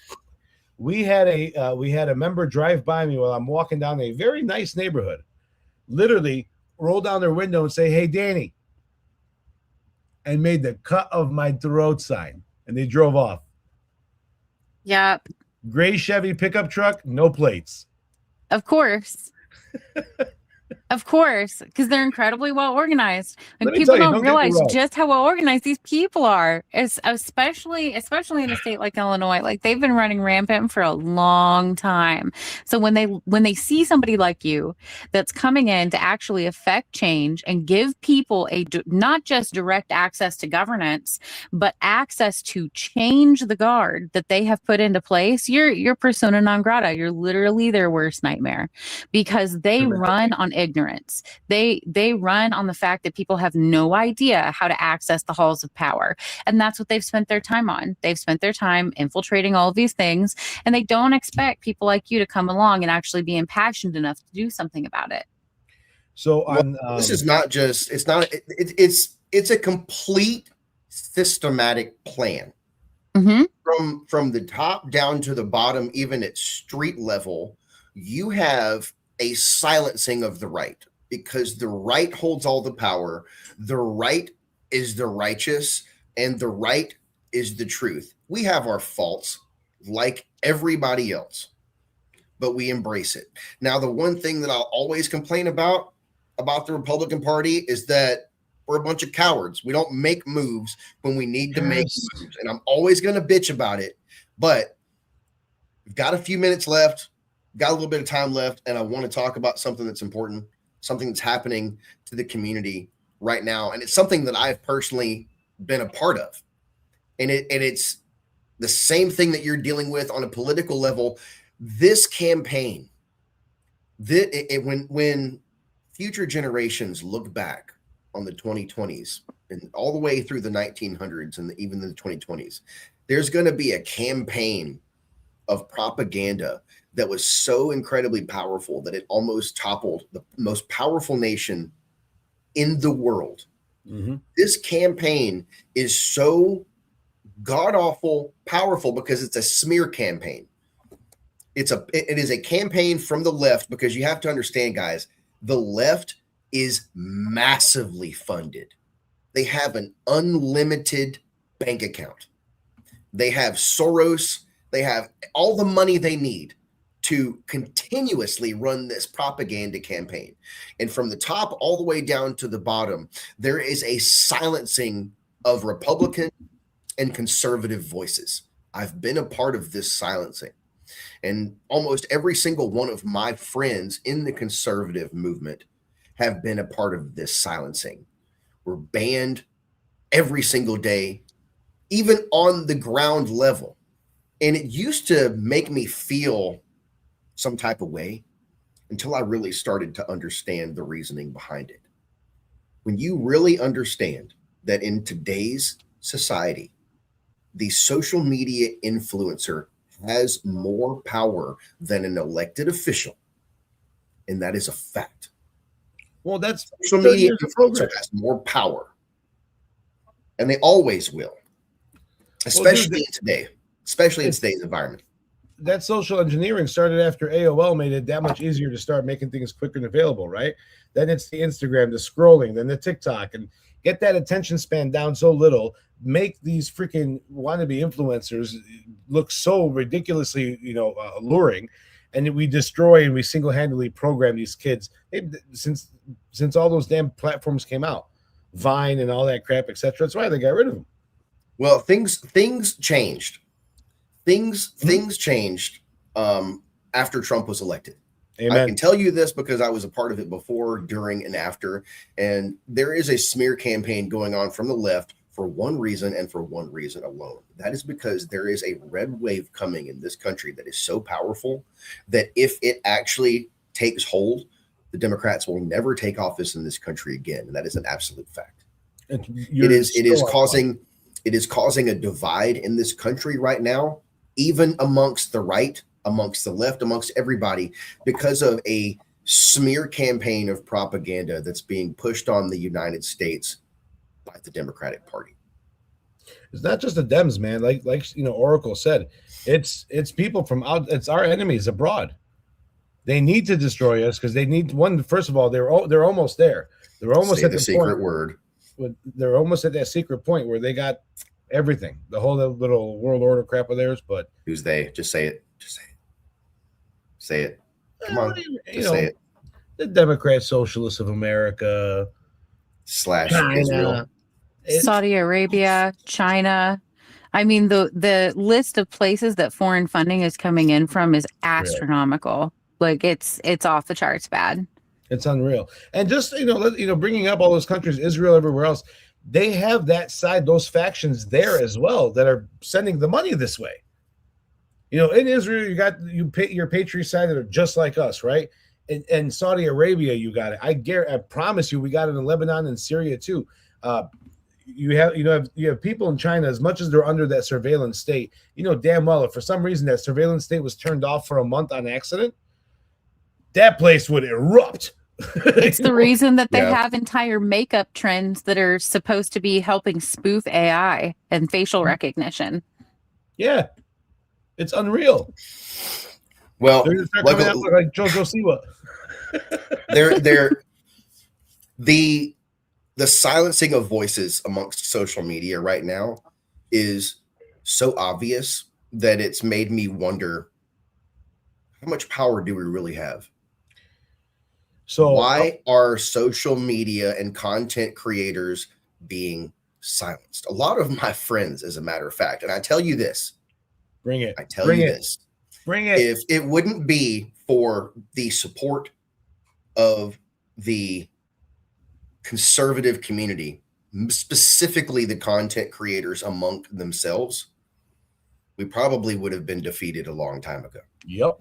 We had a member drive by me while I'm walking down a very nice neighborhood, literally roll down their window and say, "Hey, Danny," and made the cut of my throat sign, and they drove off. Yep. Gray Chevy pickup truck, no plates. Of course. Of course, because they're incredibly well organized. And people don't realize just how well organized these people are, especially in a state like Illinois. Like, they've been running rampant for a long time. So when they see somebody like you that's coming in to actually affect change and give people not just direct access to governance, but access to change the guard that they have put into place, you're persona non grata. You're literally their worst nightmare, because they run on ignorance. They run on the fact that people have no idea how to access the halls of power. And that's what they've spent their time on. They've spent their time infiltrating all of these things, and they don't expect people like you to come along and actually be impassioned enough to do something about it. So this is not just, it's a complete systematic plan. From the top down to the bottom, even at street level, you have a silencing of the right, because the right holds all the power. The right is the righteous, and the right is the truth. We have our faults like everybody else, but we embrace it. Now, the one thing that I'll always complain about the Republican Party is that we're a bunch of cowards. We don't make moves when we need to make moves. And I'm always going to bitch about it, but we've got a few minutes left. Got a little bit of time left, and I want to talk about something that's important, something that's happening to the community right now, and it's something that I've personally been a part of, and it's the same thing that you're dealing with on a political level. This campaign, when future generations look back on the 2020s and all the way through the 1900s and even the 2020s, there's going to be a campaign of propaganda that was so incredibly powerful that it almost toppled the most powerful nation in the world. This campaign is so god-awful powerful because it's a smear campaign. It is a campaign from the left, because you have to understand, guys, the left is massively funded. They have an unlimited bank account. They have Soros. They have all the money they need to continuously run this propaganda campaign. And from the top all the way down to the bottom, there is a silencing of Republican and conservative voices. I've been a part of this silencing. And almost every single one of my friends in the conservative movement have been a part of this silencing. We're banned every single day, even on the ground level. And it used to make me feel some type of way until I really started to understand the reasoning behind it. When you really understand that in today's society, the social media influencer has more power than an elected official, and that is a fact. Well, that's social media influencer has more power, and they always will, especially in today's environment. That social engineering started after AOL made it that much easier to start making things quicker and available, right? Then it's the Instagram, the scrolling, then the TikTok, and get that attention span down so little, make these freaking wannabe influencers look so ridiculously, alluring, and we destroy and we single-handedly program these kids since all those damn platforms came out, Vine and all that crap, etc. That's why they got rid of them. Well, things changed. Things changed after Trump was elected. Amen. I can tell you this because I was a part of it before, during, and after. And there is a smear campaign going on from the left for one reason and for one reason alone. That is because there is a red wave coming in this country that is so powerful that if it actually takes hold, the Democrats will never take office in this country again. And that is an absolute fact. It is causing a divide in this country right now, even amongst the right, amongst the left, amongst everybody, because of a smear campaign of propaganda that's being pushed on the United States by the Democratic Party. It's not just the Dems, man. Like Oracle said, it's people from out. It's our enemies abroad. They need to destroy us because they need one. First of all, they're almost there. They're almost at the secret word. They're almost at that secret point where they got everything, the whole little world order crap of theirs. But who's they? Just say it. Just say it. Say it. Come on. Say it. The Democrat Socialists of America / Israel, Saudi Arabia, China. I mean, the list of places that foreign funding is coming in from is astronomical. Like it's off the charts bad. It's unreal. And just bringing up all those countries, Israel, everywhere else, they have that side, those factions there as well that are sending the money this way. In Israel, you got your patriot side that are just like us, right? And Saudi Arabia, you got it. I promise you, we got it in Lebanon and Syria too. You have people in China, as much as they're under that surveillance state. Damn well, if for some reason that surveillance state was turned off for a month on accident, that place would erupt. It's the reason that they have entire makeup trends that are supposed to be helping spoof AI and facial recognition. Yeah, it's unreal. Well, they're coming out like Jojo Siwa. The silencing of voices amongst social media right now is so obvious that it's made me wonder, how much power do we really have? So why are social media and content creators being silenced? A lot of my friends, as a matter of fact, and I tell you this. Bring it. I tell you this. Bring it. If it wouldn't be for the support of the conservative community, specifically the content creators among themselves, we probably would have been defeated a long time ago. Yep.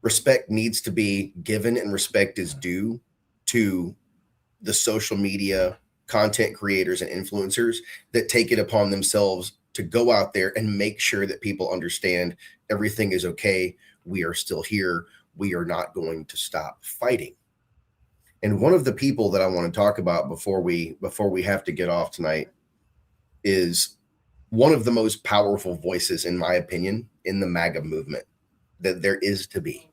Respect needs to be given, and respect is due to the social media content creators and influencers that take it upon themselves to go out there and make sure that people understand everything is okay. We are still here. We are not going to stop fighting. And one of the people that I want to talk about before we have to get off tonight is one of the most powerful voices, in my opinion, in the MAGA movement that there is to be.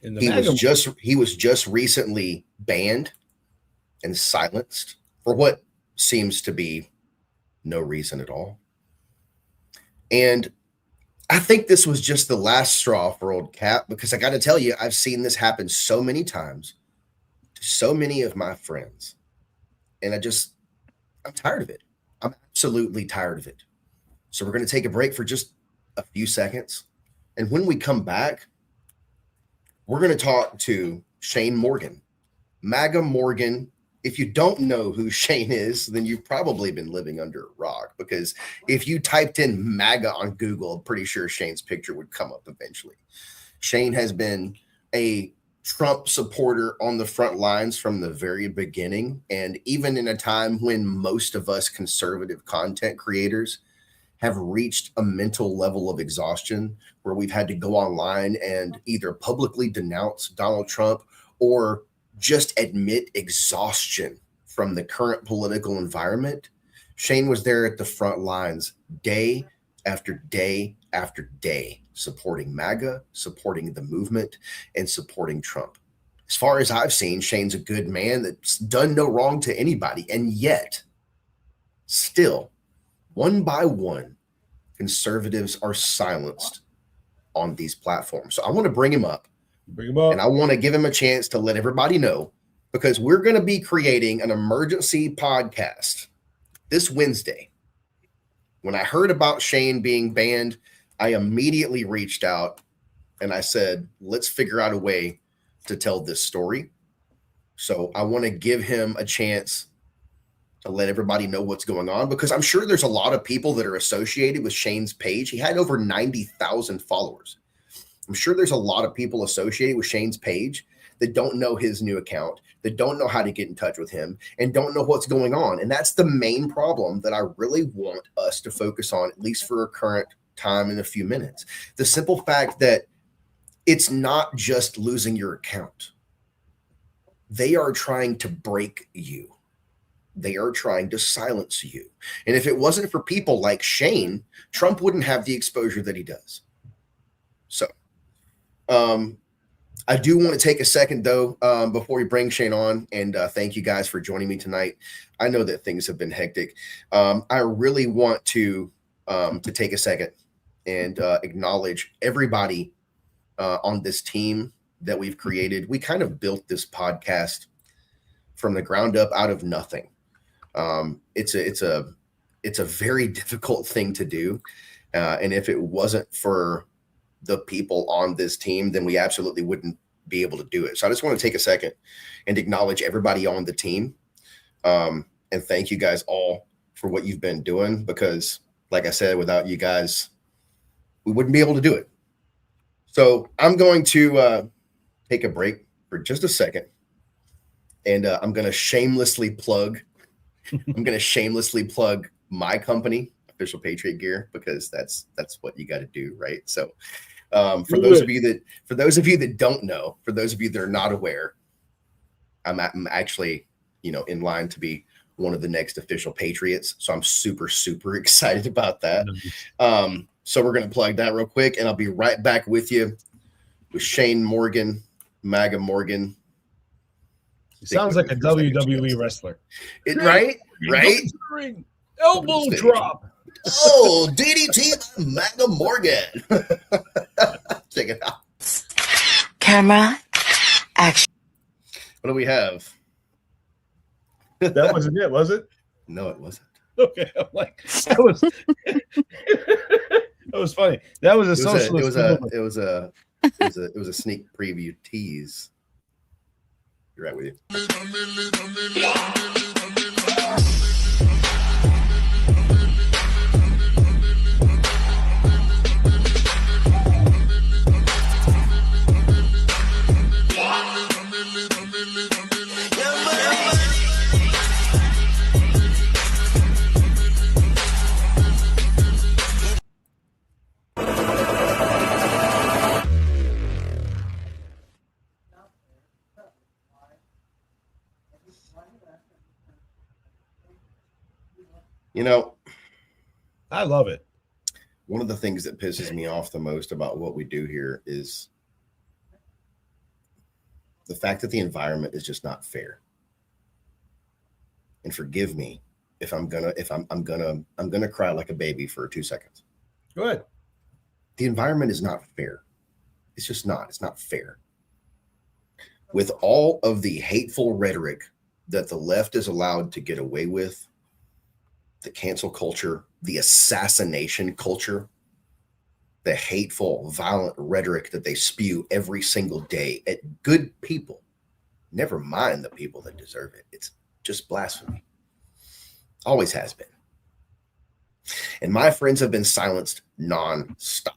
He was just recently banned and silenced for what seems to be no reason at all. And I think this was just the last straw for old Cap, because I got to tell you, I've seen this happen so many times to so many of my friends. And I'm tired of it. I'm absolutely tired of it. So we're going to take a break for just a few seconds. And when we come back, we're going to talk to Shane Morgan, MAGA Morgan. If you don't know who Shane is, then you've probably been living under a rock, because if you typed in MAGA on Google, I'm pretty sure Shane's picture would come up eventually. Shane has been a Trump supporter on the front lines from the very beginning. And even in a time when most of us conservative content creators have reached a mental level of exhaustion where we've had to go online and either publicly denounce Donald Trump or just admit exhaustion from the current political environment, Shane was there at the front lines day after day after day, supporting MAGA, supporting the movement, and supporting Trump. As far as I've seen, Shane's a good man that's done no wrong to anybody. And yet, still, one by one, conservatives are silenced on these platforms. So I want to bring him up. And I want to give him a chance to let everybody know, because we're going to be creating an emergency podcast this Wednesday. When I heard about Shane being banned, I immediately reached out and I said, let's figure out a way to tell this story. So I want to give him a chance to let everybody know what's going on, because I'm sure there's a lot of people that are associated with Shane's page. He had over 90,000 followers. I'm sure there's a lot of people associated with Shane's page that don't know his new account, that don't know how to get in touch with him, and don't know what's going on. And that's the main problem that I really want us to focus on, at least for a current time in a few minutes. The simple fact that it's not just losing your account. They are trying to break you. They are trying to silence you. And if it wasn't for people like Shane, Trump wouldn't have the exposure that he does. So, I do want to take a second, though, before we bring Shane on, and thank you guys for joining me tonight. I know that things have been hectic. I really want to take a second and acknowledge everybody on this team that we've created. We kind of built this podcast from the ground up out of nothing. It's a very difficult thing to do, and if it wasn't for the people on this team, then we absolutely wouldn't be able to do it. So I just want to take a second and acknowledge everybody on the team, and thank you guys all for what you've been doing, because like I said, without you guys, we wouldn't be able to do it. So I'm going to take a break for just a second, and I'm going to shamelessly plug my company, Official Patriot Gear, because that's what you got to do, right? So for those of you that don't know, for those of you that are not aware, I'm actually, in line to be one of the next official Patriots. So I'm super, super excited about that. So we're going to plug that real quick, and I'll be right back with you with Shane Morgan, MAGA Morgan. He sounds like a WWE wrestler. Right? Elbow drop. Oh, DDT MAGA Morgan. Check it out. Camera, action. What do we have? That wasn't it, was it? No, it wasn't. Okay, I'm like, that was funny. That was a socialist. It was a sneak preview tease. You're right with you. I love it. One of the things that pisses me off the most about what we do here is the fact that the environment is just not fair. And forgive me if I'm gonna cry like a baby for 2 seconds. Go ahead. The environment is not fair. It's just not. It's not fair. With all of the hateful rhetoric that the left is allowed to get away with, the cancel culture, the assassination culture, the hateful, violent rhetoric that they spew every single day at good people, never mind the people that deserve it. It's just blasphemy. Always has been. And my friends have been silenced non-stop.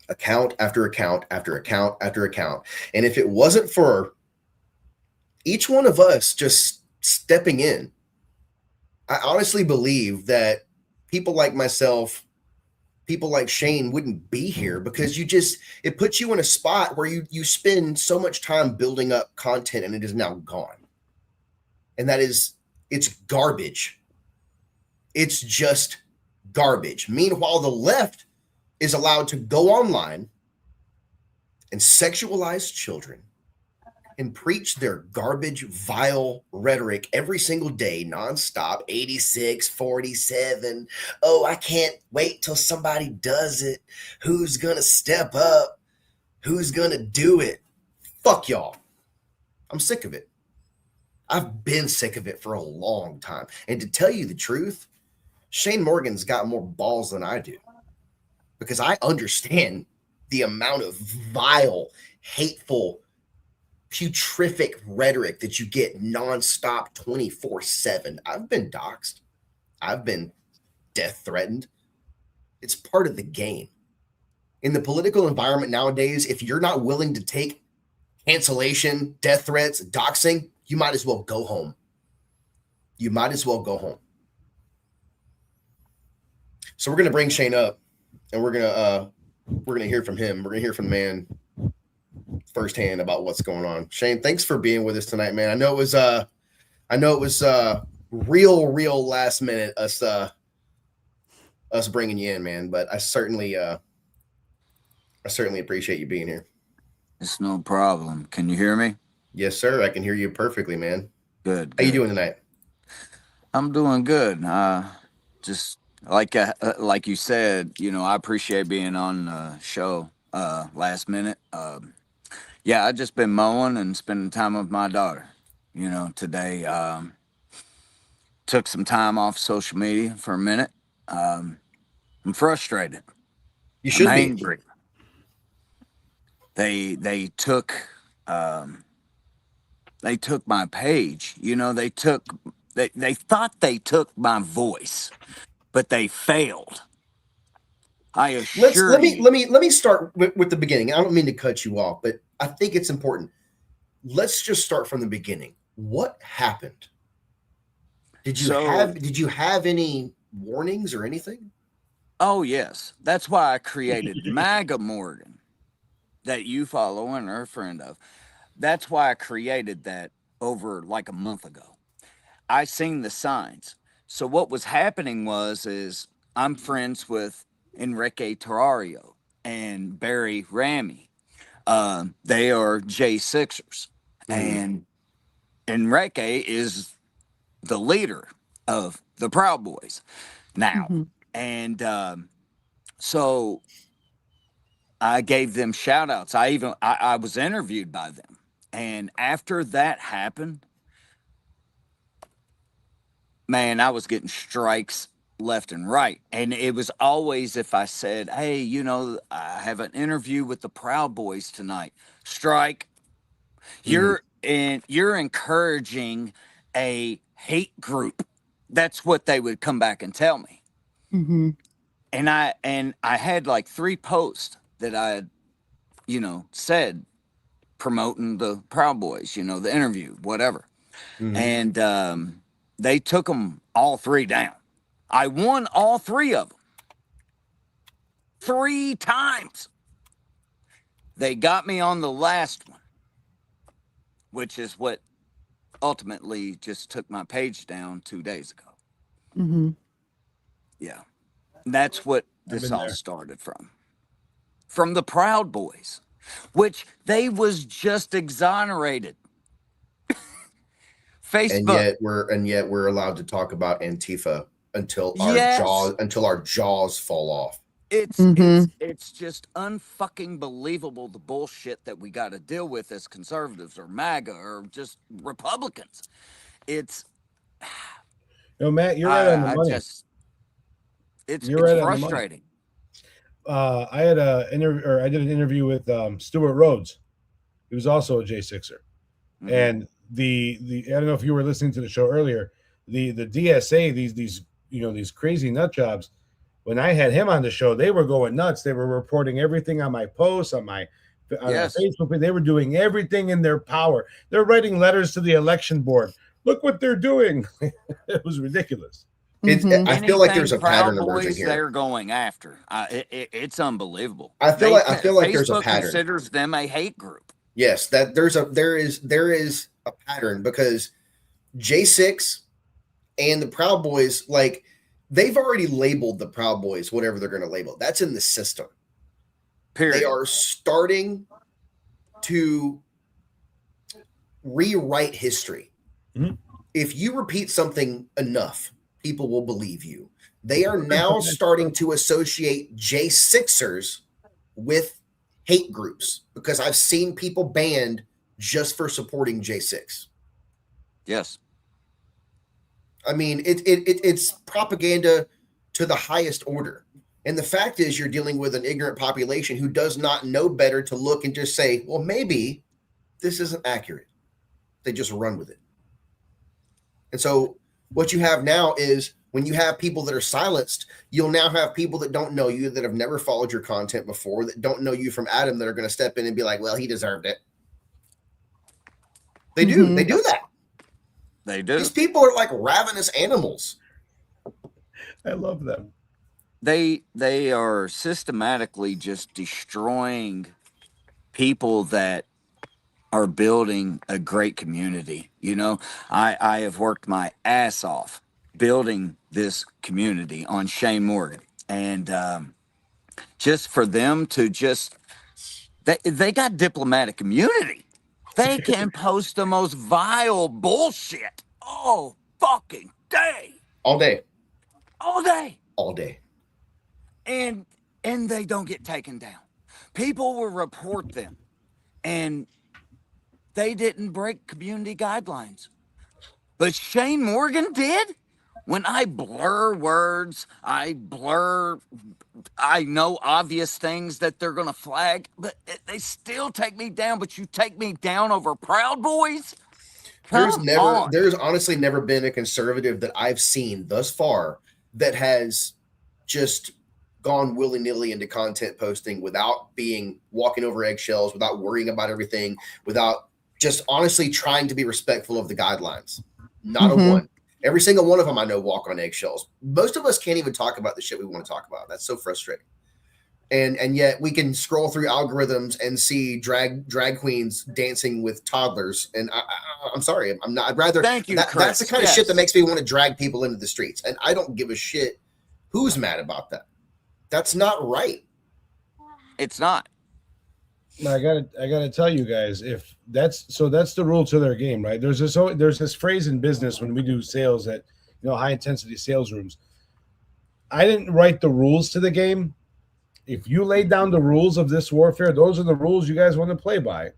Account after account after account after account. And if it wasn't for each one of us just stepping in, I honestly believe that people like myself, people like Shane wouldn't be here, because it puts you in a spot where you spend so much time building up content and it is now gone. And it's garbage. It's just garbage. Meanwhile, the left is allowed to go online and sexualize children and preach their garbage, vile rhetoric every single day, nonstop, 86, 47. Oh, I can't wait till somebody does it. Who's going to step up? Who's going to do it? Fuck y'all. I'm sick of it. I've been sick of it for a long time. And to tell you the truth, Shane Morgan's got more balls than I do, because I understand the amount of vile, hateful, putrefic rhetoric that you get nonstop 24/7. I've been doxxed. I've been death threatened. It's part of the game. In the political environment nowadays, if you're not willing to take cancellation, death threats, doxing, you might as well go home. You might as well go home. So we're going to bring Shane up, and we're going to hear from him. We're going to hear from the man firsthand about what's going on. Shane, thanks for being with us tonight, man. I know it was real last minute us bringing you in, man, but I certainly appreciate you being here. It's no problem. Can you hear me? Yes, sir. I can hear you perfectly, man. Good. How you doing tonight? I'm doing good. Just like you said, I appreciate being on the show last minute. Yeah, I just been mowing and spending time with my daughter. Today took some time off social media for a minute. I'm frustrated. You should I'm be. angry. They took my page. They thought they took my voice, but they failed. I assure you. Let me start with the beginning. I don't mean to cut you off, but I think it's important. Let's just start from the beginning. What happened? Did you have any warnings or anything? Oh yes, that's why I created MAGA Morgan, that you follow and are a friend of. That's why I created that over like a month ago. I seen the signs. So what was happening is I'm friends with Enrique Terrario and Barry Ramy. They are J6ers. And Enrique is the leader of the Proud Boys now. Mm-hmm. And so I gave them shout outs. I was interviewed by them. And after that happened, man, I was getting strikes left and right. And it was always, if I said, hey, I have an interview with the Proud Boys tonight, strike. You're encouraging a hate group. That's what they would come back and tell me. Mm-hmm. And I had like 3 posts that I had, said promoting the Proud Boys, the interview, whatever. And they took them all 3 down. I won all 3 of them. 3 times. They got me on the last one, which is what ultimately just took my page down 2 days ago. Mm-hmm. Yeah. That's what this all started from. From the Proud Boys, which they was just exonerated. Facebook. And yet we're allowed to talk about Antifa until our jaws fall off. It's just unfucking believable, the bullshit that we got to deal with as conservatives or MAGA or just Republicans. It's Matt, you're right on the money. It's right frustrating. I had I did an interview with Stuart Rhodes. He was also a J6er. Mm-hmm. And the I don't know if you were listening to the show earlier, the DSA, these crazy nut jobs, when I had him on the show, they were going nuts. They were reporting everything on my posts, on my Facebook. They were doing everything in their power. They're writing letters to the election board. Look what they're doing. It was ridiculous. I feel like there's a pattern emerging here. They're going after. It's unbelievable. I feel like Facebook there's a pattern. Considers them a hate group. Yes, that there is a pattern, because J6 and the Proud Boys, like, they've already labeled the Proud Boys whatever they're going to label. That's in the system. Period. They are starting to rewrite history. Mm-hmm. If you repeat something enough, people will believe you. They are now starting to associate J6ers with hate groups, because I've seen people banned just for supporting J6. Yes. I mean, it's propaganda to the highest order. And the fact is, you're dealing with an ignorant population who does not know better to look and just say, well, maybe this isn't accurate. They just run with it. And so what you have now is, when you have people that are silenced, you'll now have people that don't know you, that have never followed your content before, that don't know you from Adam, that are going to step in and be like, well, he deserved it. They do. Mm-hmm. They do that. They do. These people are like ravenous animals. I love them. They are systematically just destroying people that are building a great community. You know, I have worked my ass off building this community on Shane Morgan, and just for them to they got diplomatic immunity. They can post the most vile bullshit all fucking day. All day. All day. All day. And they don't get taken down. People will report them, and they didn't break community guidelines. But Shane Morgan did? When I blur words, I know obvious things that they're going to flag, but they still take me down. But you take me down over Proud Boys? There's honestly never been a conservative that I've seen thus far that has just gone willy-nilly into content posting without walking over eggshells, without worrying about everything, without just honestly trying to be respectful of the guidelines. Not a one. Every single one of them I know walk on eggshells. Most of us can't even talk about the shit we want to talk about. That's so frustrating. And yet we can scroll through algorithms and see drag queens dancing with toddlers. And I'm sorry, I'm not. I'd rather. Thank you, Chris. That's the kind of shit that makes me want to drag people into the streets. And I don't give a shit who's mad about that. That's not right. It's not. I gotta tell you guys, if that's the rule to their game, right? There's this phrase in business when we do sales at high intensity sales rooms. I didn't write the rules to the game. If you lay down the rules of this warfare, those are the rules you guys want to play by.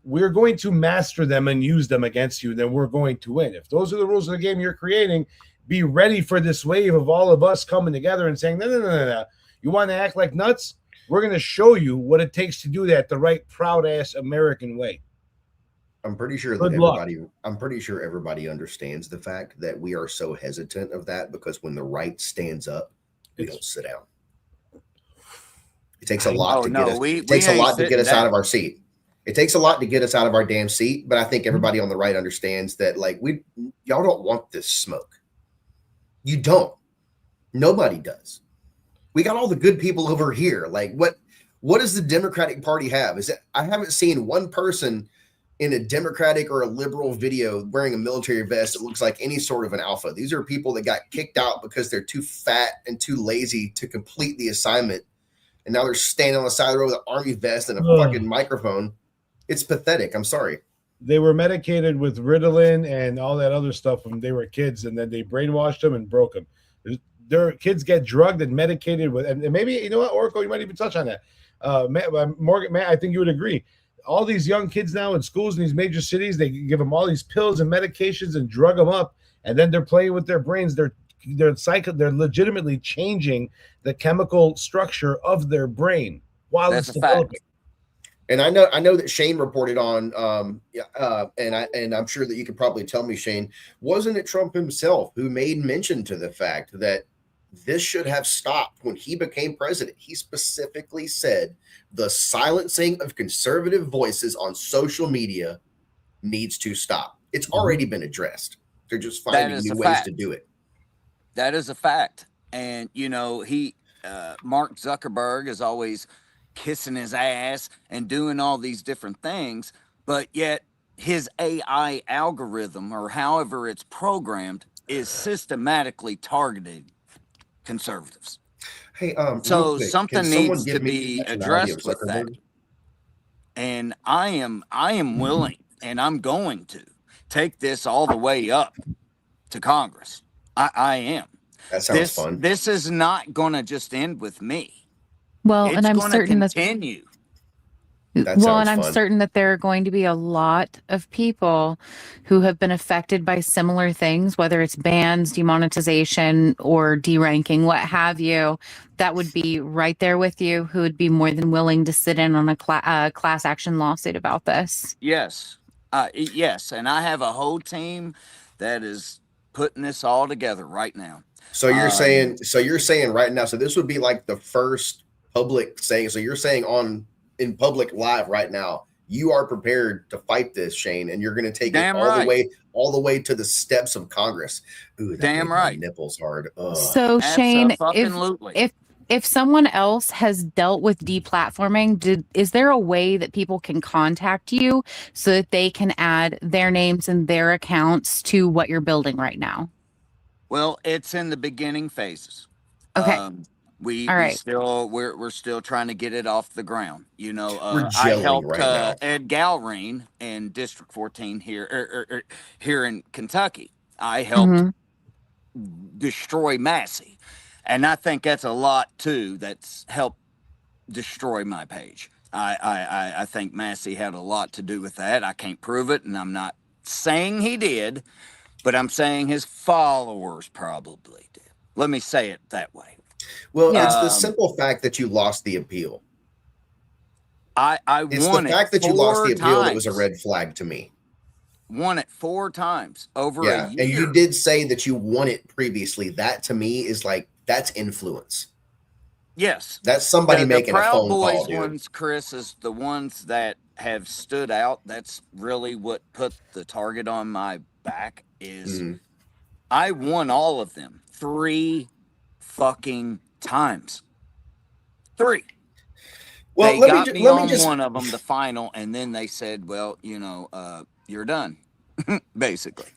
We're going to master them and use them against you, then we're going to win. If those are the rules of the game you're creating, be ready for this wave of all of us coming together and saying, no. You want to act like nuts? We're going to show you what it takes to do that the right proud-ass American way. I'm pretty sure everybody understands the fact that we are so hesitant of that, because when the right stands up, we don't sit down. It takes a lot to get us. It takes a lot to get us out of our seat. It takes a lot to get us out of our damn seat. But I think everybody on the right understands that, like, y'all don't want this smoke. You don't. Nobody does. We got all the good people over here. Like, what does the Democratic Party have? I haven't seen one person in a Democratic or a liberal video wearing a military vest that looks like any sort of an alpha. These are people that got kicked out because they're too fat and too lazy to complete the assignment. And now they're standing on the side of the road with an army vest and a fucking microphone. It's pathetic. I'm sorry. They were medicated with Ritalin and all that other stuff when they were kids, and then they brainwashed them and broke them. their kids get drugged and medicated with, and maybe, you know what, Oracle, you might even touch on that. Morgan, I think you would agree. All these young kids now in schools in these major cities, they give them all these pills and medications and drug them up, and then they're playing with their brains. They're legitimately changing the chemical structure of their brain while That's it's a fact. developing. And I know that Shane reported on, and I'm sure that you could probably tell me, Shane, wasn't it Trump himself who made mention to the fact that this should have stopped when he became president? He specifically said the silencing of conservative voices on social media needs to stop. It's already been addressed. They're just finding new ways to do it. That is a fact. And, you know, Mark Zuckerberg is always kissing his ass and doing all these different things, but yet his AI algorithm, or however it's programmed, is systematically targeting conservatives. Hey, so quick, something needs to be addressed with that. And I am willing, and I'm going to take this all the way up to Congress. I am. That sounds fun. This is not going to just end with me. Well, It's and I'm gonna certain continue. I'm certain that there are going to be a lot of people who have been affected by similar things, whether it's bans, demonetization, or deranking, what have you, that would be right there with you, who would be more than willing to sit in on a class action lawsuit about this. Yes. Yes. And I have a whole team that is putting this all together right now. So you're saying right now, so this would be like the first public saying, so you're saying in public live right now, you are prepared to fight this, Shane, and you're going to take it all the way to the steps of Congress. Ooh, that made my nipples hard. Ugh. So Shane, if someone else has dealt with deplatforming, is there a way that people can contact you so that they can add their names and their accounts to what you're building right now? Well, it's in the beginning phases. Okay. We're still trying to get it off the ground. You know, I helped Ed Galrine in District 14 here, here in Kentucky. I helped destroy Massey, and I think that's a lot too. That's helped destroy my page. I think Massey had a lot to do with that. I can't prove it, and I'm not saying he did, but I'm saying his followers probably did. Let me say it that way. Well, it's the simple fact that you lost the appeal. It's the fact that you lost the appeal that was a red flag to me. Won it 4 times over a year. And you did say that you won it previously. That to me is like, that's influence. Yes. That's somebody making a phone call, dude. The Proud Boys ones, Chris, is the ones that have stood out. That's really what put the target on my back is I won all of them 3 fucking times. 3. Well, they got me on one of them, the final, and then they said, well, you know, you're done, basically.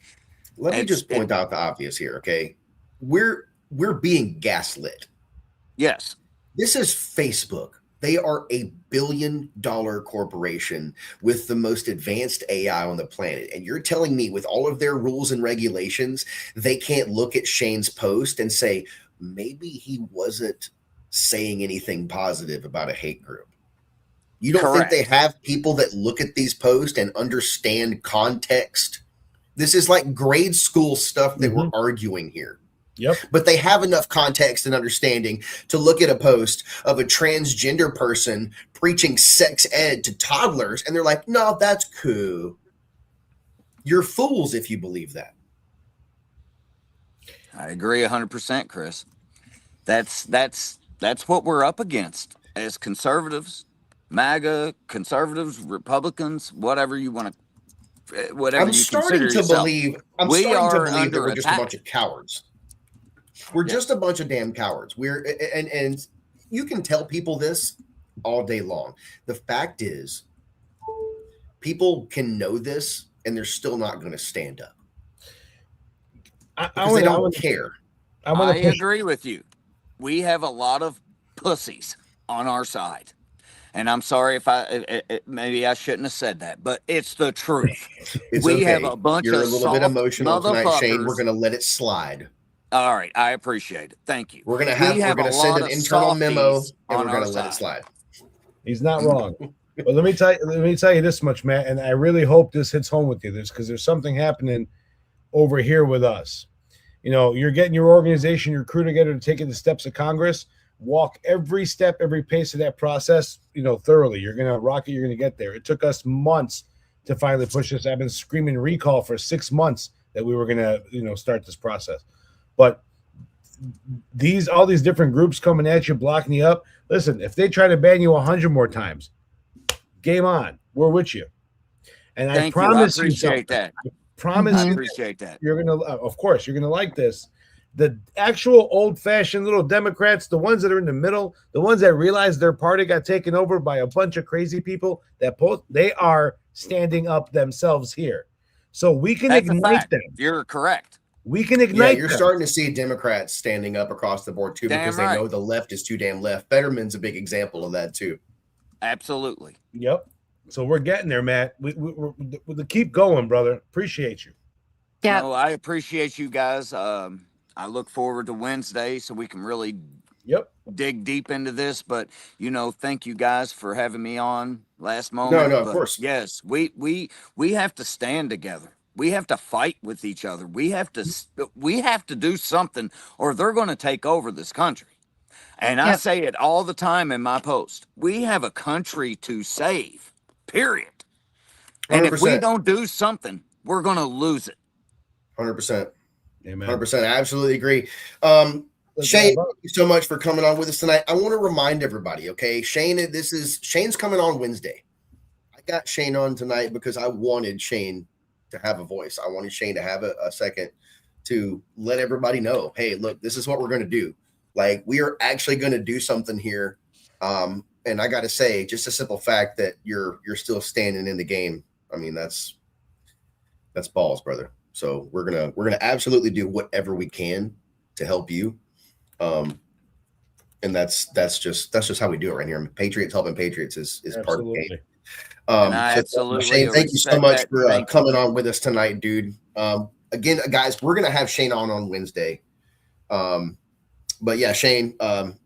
Let me just point out the obvious here, okay? We're being gaslit. Yes. This is Facebook. They are a billion-dollar corporation with the most advanced AI on the planet. And you're telling me with all of their rules and regulations, they can't look at Shane's post and say, maybe he wasn't saying anything positive about a hate group. You don't think they have people that look at these posts and understand context? This is like grade school stuff that we're arguing here. Yep. But they have enough context and understanding to look at a post of a transgender person preaching sex ed to toddlers, and they're like, no, that's cool. You're fools if you believe that. I agree 100%, Chris. That's what we're up against as conservatives, MAGA, conservatives, Republicans, whatever you want to, whatever you consider yourself. I'm starting to believe that we're just a bunch of cowards. We're just a bunch of damn cowards. And you can tell people this all day long. The fact is, people can know this and they're still not going to stand up. They don't care. I agree with you. We have a lot of pussies on our side. And I'm sorry if maybe I shouldn't have said that, but it's the truth. We have a bunch of a little bit emotional tonight, Shane. We're going to let it slide. All right, I appreciate it. Thank you. We're gonna a send lot an of internal memo, softies and on we're gonna our let it side. slide. He's not wrong. But let me tell you this much, Matt, and I really hope this hits home with you. Because there's something happening over here with us. You know, you're getting your organization, your crew together to take in the steps of Congress. Walk every step, every pace of that process, you know, thoroughly. You're gonna rock it. You're gonna get there. It took us months to finally push this. I've been screaming recall for 6 months that we were gonna, you know, start this process. But all these different groups coming at you, blocking you up. Listen, if they try to ban you 100 more times, game on. We're with you. And I promise you something. That. Promise I you appreciate that. you're gonna, of course, you're gonna like this. The actual old-fashioned little Democrats, the ones that are in the middle, the ones that realize their party got taken over by a bunch of crazy people, they are standing up themselves here. So we can ignite them. You're correct. We can ignite. Yeah, you're starting to see Democrats standing up across the board too, because they know the left is too damn left. Fetterman's a big example of that too. Absolutely. Yep. So we're getting there, Matt. We keep going, brother. Appreciate you. Yeah. No, I appreciate you guys. I look forward to Wednesday so we can really dig deep into this. But you know, thank you guys for having me on last moment. No, of course. Yes, we have to stand together. We have to fight with each other. We have to do something, or they're going to take over this country. And I say it all the time in my post. We have a country to save. Period. And 100%. if we don't do something, we're going to lose it. 100%. Amen. 100%. I absolutely agree. Shane, thank you so much for coming on with us tonight. I want to remind everybody, okay, Shane's coming on Wednesday. I got Shane on tonight because I wanted Shane to have a voice. I wanted Shane to have a second to let everybody know, hey, look, this is what we're going to do. Like, we are actually going to do something here. And I got to say, just a simple fact that you're still standing in the game. I mean, that's balls, brother. So we're gonna absolutely do whatever we can to help you. And that's just how we do it right here. I mean, Patriots helping Patriots is part of the game. Shane, thank you so much for coming on with us tonight, dude. Again, guys, we're gonna have Shane on Wednesday. But yeah, Shane,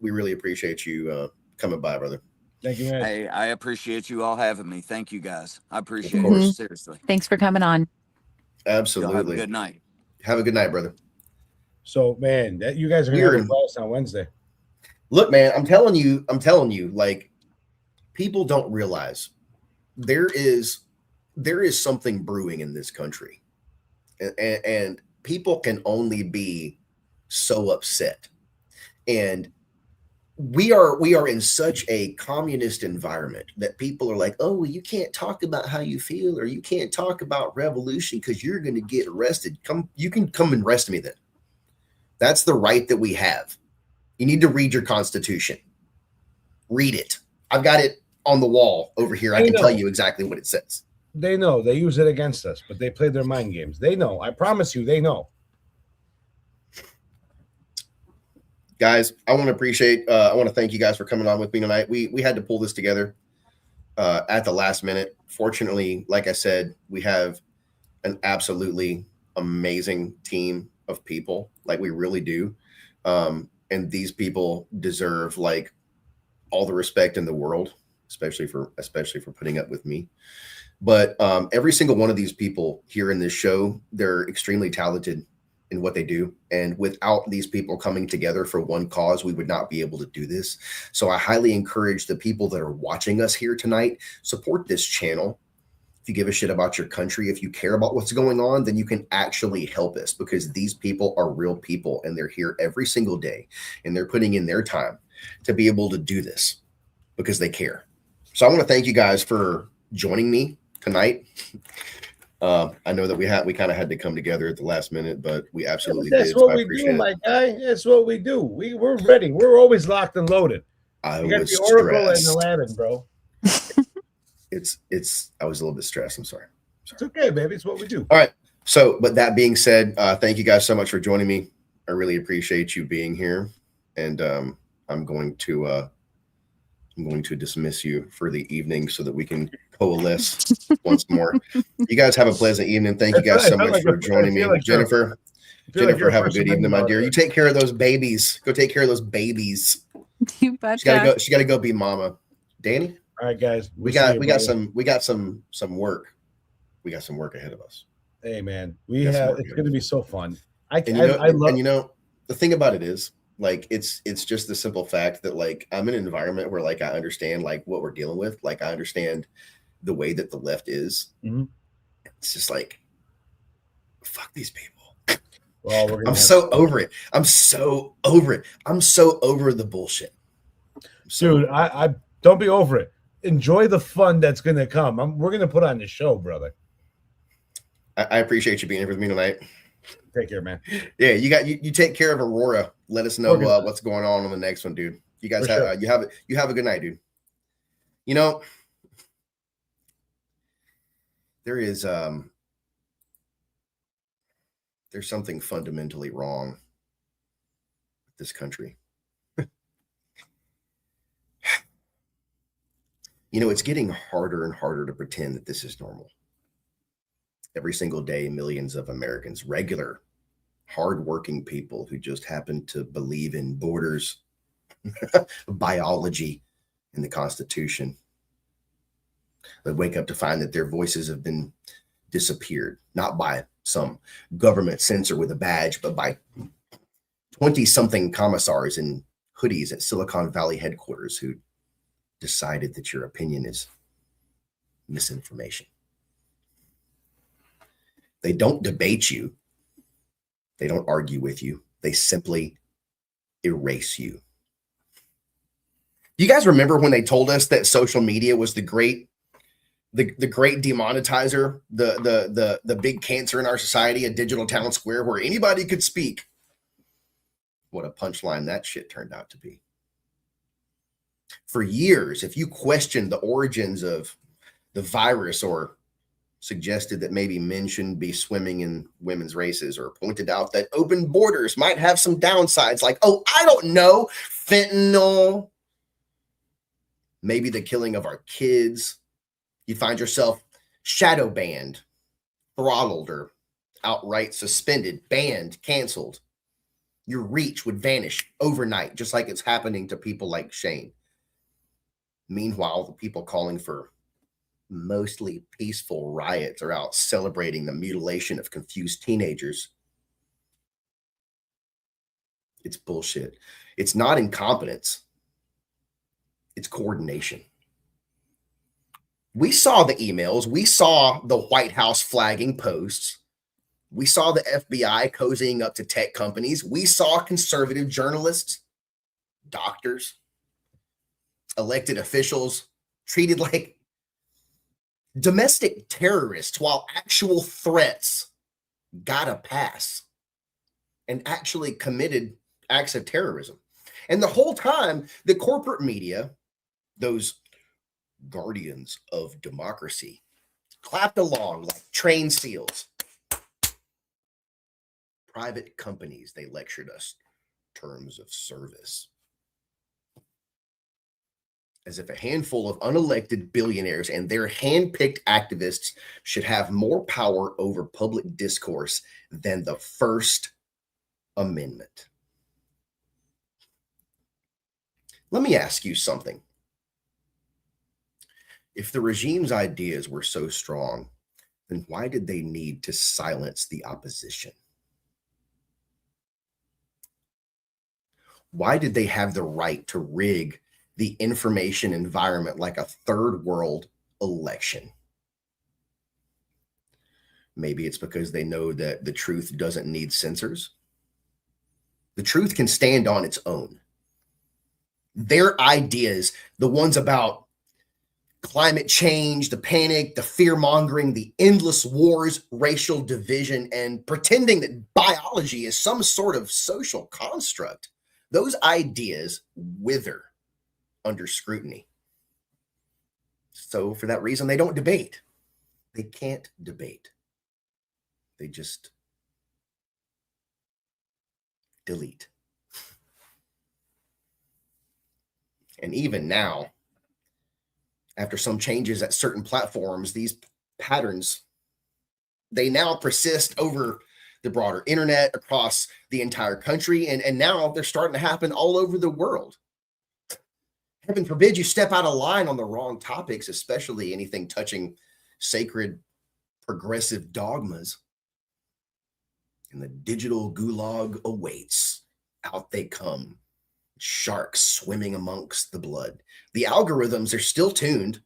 we really appreciate you coming by, brother. Thank you, man. Hey, I appreciate you all having me. Thank you, guys. I appreciate it. Seriously. Thanks for coming on. Absolutely. Have a good night. Have a good night, brother. So, man, you guys are gonna have a class on Wednesday. Look, man, I'm telling you, like, people don't realize there is something brewing in this country, and people can only be so upset. And we are in such a communist environment that people are like, oh, well, you can't talk about how you feel, or you can't talk about revolution because you're going to get arrested. You can come and arrest me then. That's the right that we have. You need to read your Constitution. Read it. I've got it on the wall over here. I can tell you exactly what it says. They know. They use it against us, but they play their mind games. They know. I promise you, they know. Guys, I want to thank you guys for coming on with me tonight. We had to pull this together at the last minute. Fortunately, like I said, we have an absolutely amazing team of people. Like, we really do. And these people deserve, like, all the respect in the world, especially for putting up with me. But every single one of these people here in this show, they're extremely talented in what they do. And without these people coming together for one cause, we would not be able to do this. So I highly encourage the people that are watching us here tonight, support this channel. If you give a shit about your country, if you care about what's going on, then you can actually help us, because these people are real people and they're here every single day and they're putting in their time to be able to do this because they care. So I want to thank you guys for joining me tonight. I know that we kind of had to come together at the last minute, but we absolutely did. That's what we do, my guy. That's what we do. We're ready. We're always locked and loaded. I got was the Oracle stressed. and Aladdin, bro. I was a little bit stressed. I'm sorry. It's okay, baby. It's what we do. All right. So, but that being said, thank you guys so much for joining me. I really appreciate you being here, and I'm going to dismiss you for the evening so that we can coalesce once more. You guys have a pleasant evening. Thank you guys so much for joining me. Jennifer, Jennifer, have a good evening, my dear. You take care of those babies. Go take care of those babies. You betcha. She gotta go be mama. Danny? All right, guys. We got some work. We got some work ahead of us. Hey man, it's gonna be so fun. I love the thing about it is like it's just the simple fact that like I'm in an environment where like I understand like what we're dealing with. Like I understand the way that the left is. Mm-hmm. It's just like fuck these people. Well, I'm so over it. I'm so over it. I'm so over the bullshit. Dude, I don't be over it. Enjoy the fun that's gonna come. We're gonna put on the show, brother. I appreciate you being here with me tonight. Take care, man. Yeah, you take care of Aurora. Let us know what's going on the next one, dude. You guys you have a good night, dude. You know, there's something fundamentally wrong with this country. You know, it's getting harder and harder to pretend that this is normal. Every single day, millions of Americans, regular, hardworking people who just happen to believe in borders, biology, and the Constitution, they wake up to find that their voices have been disappeared, not by some government censor with a badge, but by 20-something commissars in hoodies at Silicon Valley headquarters who decided that your opinion is misinformation. They don't debate you. They don't argue with you. They simply erase you. Do you guys remember when they told us that social media was the great demonetizer, the big cancer in our society, a digital town square where anybody could speak? What a punchline that shit turned out to be. For years, if you questioned the origins of the virus or suggested that maybe men shouldn't be swimming in women's races or pointed out that open borders might have some downsides like, oh, I don't know, fentanyl, maybe the killing of our kids, you find yourself shadow banned, throttled, or outright suspended, banned, canceled. Your reach would vanish overnight, just like it's happening to people like Shane. Meanwhile, the people calling for mostly peaceful riots are out celebrating the mutilation of confused teenagers. It's bullshit. It's not incompetence. It's coordination. We saw the emails. We saw the White House flagging posts. We saw the FBI cozying up to tech companies. We saw conservative journalists, doctors, elected officials treated like domestic terrorists while actual threats got a pass and actually committed acts of terrorism. And the whole time, the corporate media, those guardians of democracy, clapped along like trained seals. Private companies, they lectured us terms of service. As if a handful of unelected billionaires and their hand-picked activists should have more power over public discourse than the First Amendment. Let me ask you something. If the regime's ideas were so strong, then why did they need to silence the opposition? Why did they have the right to rig the information environment like a third world election? Maybe it's because they know that the truth doesn't need censors. The truth can stand on its own. Their ideas, the ones about climate change, the panic, the fear-mongering, the endless wars, racial division, and pretending that biology is some sort of social construct, those ideas wither under scrutiny. So for that reason, they don't debate. They can't debate. They just delete. And even now, after some changes at certain platforms, these patterns, they now persist over the broader internet, across the entire country, and now they're starting to happen all over the world. Heaven forbid you step out of line on the wrong topics, especially anything touching sacred progressive dogmas. And the digital gulag awaits. Out they come. Sharks swimming amongst the blood. The algorithms are still tuned.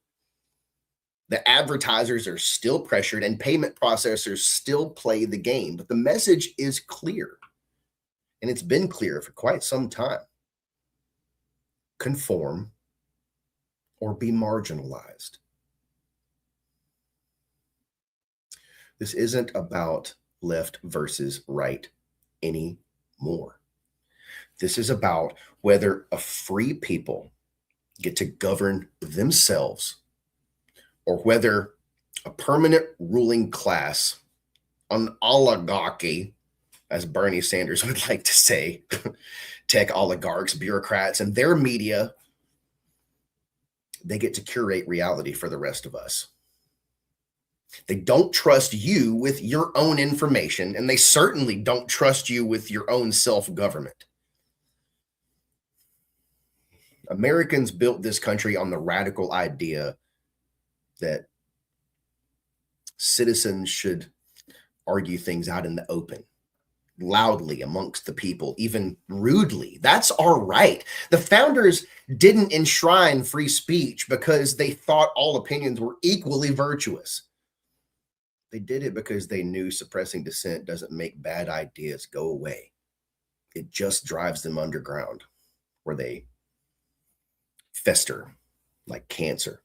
The advertisers are still pressured, and payment processors still play the game. But the message is clear, and it's been clear for quite some time. Conform or be marginalized. This isn't about left versus right anymore. This is about whether a free people get to govern themselves or whether a permanent ruling class, an oligarchy, as Bernie Sanders would like to say, tech oligarchs, bureaucrats, and their media, they get to curate reality for the rest of us. They don't trust you with your own information, and they certainly don't trust you with your own self-government. Americans built this country on the radical idea that citizens should argue things out in the open, loudly amongst the people, even rudely. That's our right. The founders didn't enshrine free speech because they thought all opinions were equally virtuous. They did it because they knew suppressing dissent doesn't make bad ideas go away. It just drives them underground, where they fester like cancer,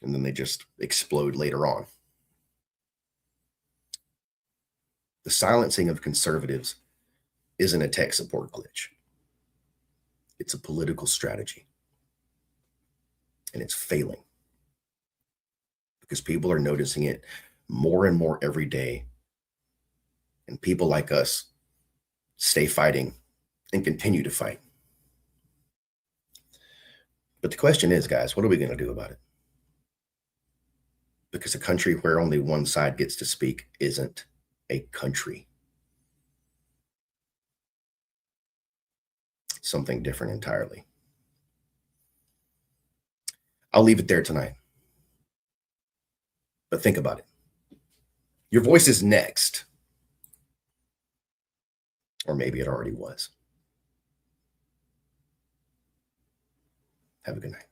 and then they just explode later on. The silencing of conservatives isn't a tech support glitch. It's a political strategy, and it's failing because people are noticing it more and more every day. And people like us stay fighting and continue to fight. But the question is, guys, what are we going to do about it? Because a country where only one side gets to speak isn't a country. Something different entirely. I'll leave it there tonight. But think about it. Your voice is next. Or maybe it already was. Have a good night.